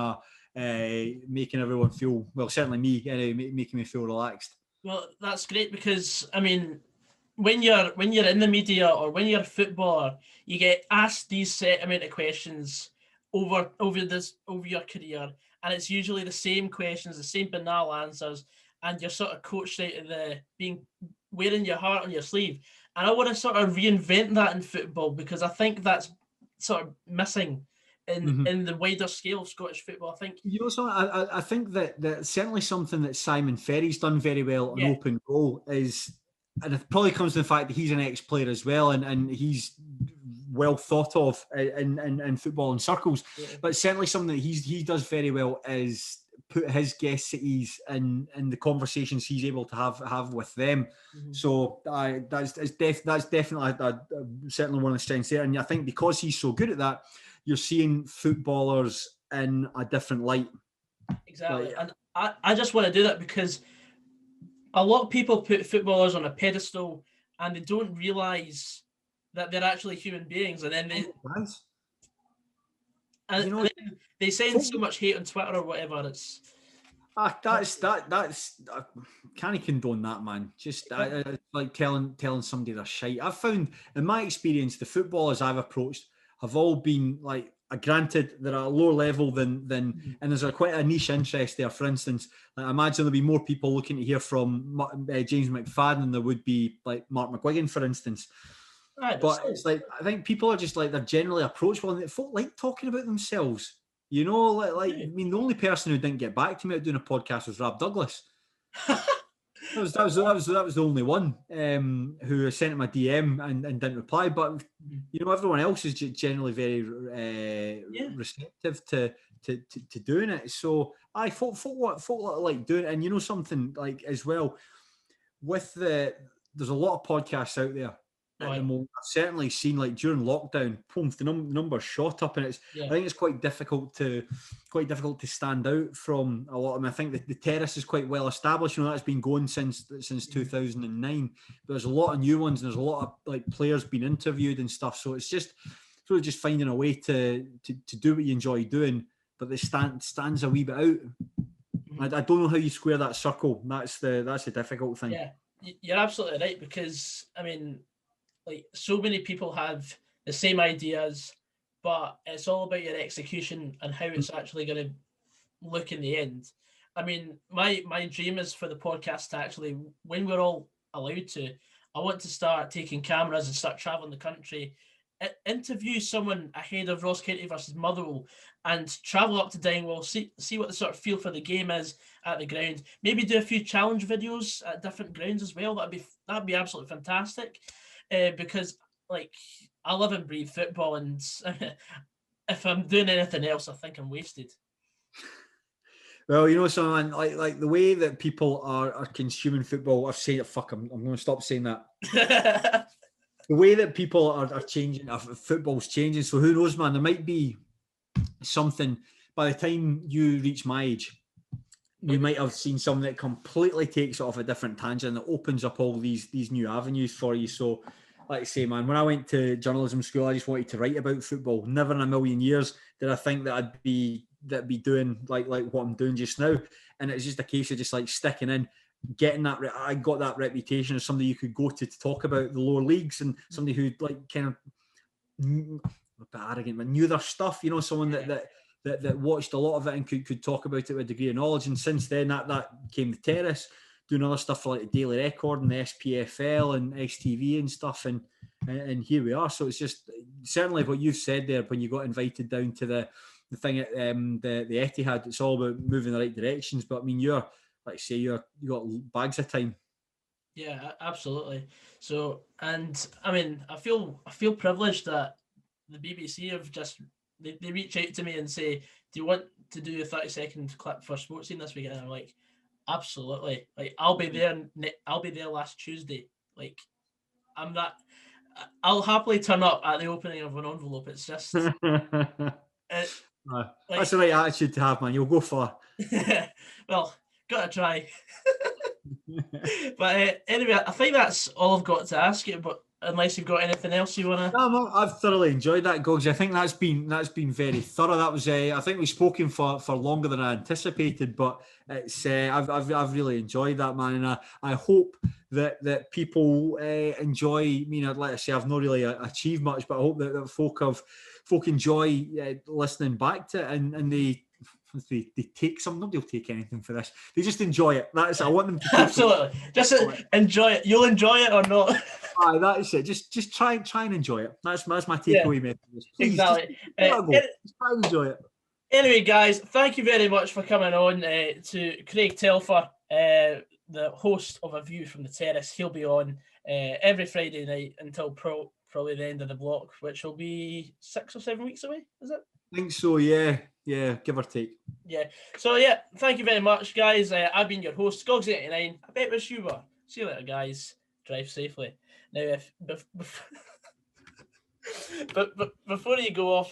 making everyone feel, well, certainly me, anyway, making me feel relaxed. Well, that's great, because I mean, when you're in the media or when you're a footballer, you get asked these set amount of questions over your career, and it's usually the same questions, the same banal answers, and you're sort of coached out of wearing your heart on your sleeve. And I want to sort of reinvent that in football, because I think that's sort of missing in the wider scale of Scottish football. I think I think that certainly something that Simon Ferry's done very well on Open Goal is. And it probably comes to the fact that he's an ex-player as well, and he's well thought of in football circles. Yeah. But certainly something that he does very well is put his guests at ease in the conversations he's able to have with them. Mm-hmm. So that's definitely certainly one of the strengths there. And I think because he's so good at that, you're seeing footballers in a different light. Exactly. And I just want to do that because a lot of people put footballers on a pedestal and they don't realise that they're actually human beings. And then they send so much hate on Twitter or whatever. It's that's I can't condone that, man. Just like telling somebody they're shite. I've found in my experience the footballers I've approached have all been like, granted they're at a lower level than and there's quite a niche interest there. For instance, like, I imagine there'll be more people looking to hear from James McFadden than there would be like Mark McGuigan, for instance. But it's like, I think people are just like, they're generally approachable and folk like talking about themselves. You know, like I mean, the only person who didn't get back to me about doing a podcast was Rob Douglas. That was the only one who sent him a DM and didn't reply. But you know, everyone else is generally very receptive to doing it. So folk like doing it. And you know something, like, as well, with there's a lot of podcasts out there. At the moment, I've certainly seen, like, during lockdown, the numbers shot up, and I think it's quite difficult to stand out from a lot of them. I think that the Terrace is quite well established. You know, that's been going since 2009. But there's a lot of new ones, and there's a lot of like players being interviewed and stuff. So it's just sort of just finding a way to do what you enjoy doing, but it stands a wee bit out. I don't know how you square that circle. That's the difficult thing. Yeah, you're absolutely right, because I mean, like, so many people have the same ideas, but it's all about your execution and how it's actually going to look in the end. I mean, my dream is for the podcast to actually, when we're all allowed to, I want to start taking cameras and start traveling the country, interview someone ahead of Ross County versus Motherwell, and travel up to Dingwall, see what the sort of feel for the game is at the ground. Maybe do a few challenge videos at different grounds as well. That'd be absolutely fantastic. Because, like, I live and breathe football, and if I'm doing anything else, I think I'm wasted. Well, you know, someone like the way that people are consuming football. I've said it. Fuck, I'm going to stop saying that. The way that people are changing, football's changing. So who knows, man? There might be something by the time you reach my age. We might have seen something that completely takes it off a different tangent that opens up all these new avenues for you. So like I say, man, when I went to journalism school, I just wanted to write about football. Never in a million years did I think that I'd be doing like what I'm doing just now. And it's just a case of just like sticking in, getting that. I got that reputation as somebody you could go to talk about the lower leagues, and somebody who like kind of a bit arrogant, but knew their stuff. You know, someone that watched a lot of it and could talk about it with a degree of knowledge. And since then, that came the Terrace, doing other stuff for like the Daily Record and the SPFL and XTV and stuff. And here we are. So it's just certainly what you've said there when you got invited down to the thing at the Etihad. It's all about moving in the right directions. But I mean, you got bags of time. Yeah, absolutely. So, and I mean, I feel privileged that the BBC have just they reach out to me and say, "Do you want to do a 30-second clip for Sports Scene this week?" And I'm like, "Absolutely! Like, I'll be there. I'll be there last Tuesday. Like, I'll happily turn up at the opening of an envelope. It's just." That's the right attitude to have, man. You'll go far. Well, gotta try. But anyway, I think that's all I've got to ask you. But unless you've got anything else you want to... No, I've thoroughly enjoyed that, Gogs. I think that's been very thorough. That was I think we've spoken for longer than I anticipated, but it's I've really enjoyed that, man, and I hope that people enjoy. I mean, like I say, I've not really achieved much, but I hope that folk enjoy listening back to it, and they take some. Nobody will take anything for this. They just enjoy it. That's I want them to take absolutely just enjoy it. You'll enjoy it or not. Aye, that is it. Just try and enjoy it. That's my takeaway message. Please, exactly. Just try and enjoy it. Anyway, guys, thank you very much for coming on to Craig Telfer, the host of A View from the Terrace. He'll be on every Friday night until probably the end of the block, which will be 6 or 7 weeks away. Is it? I think so, yeah, give or take. Yeah. So yeah, thank you very much, guys. I've been your host, Goggs89. I bet it was you were. See you later, guys. Drive safely. Now, but before you go off,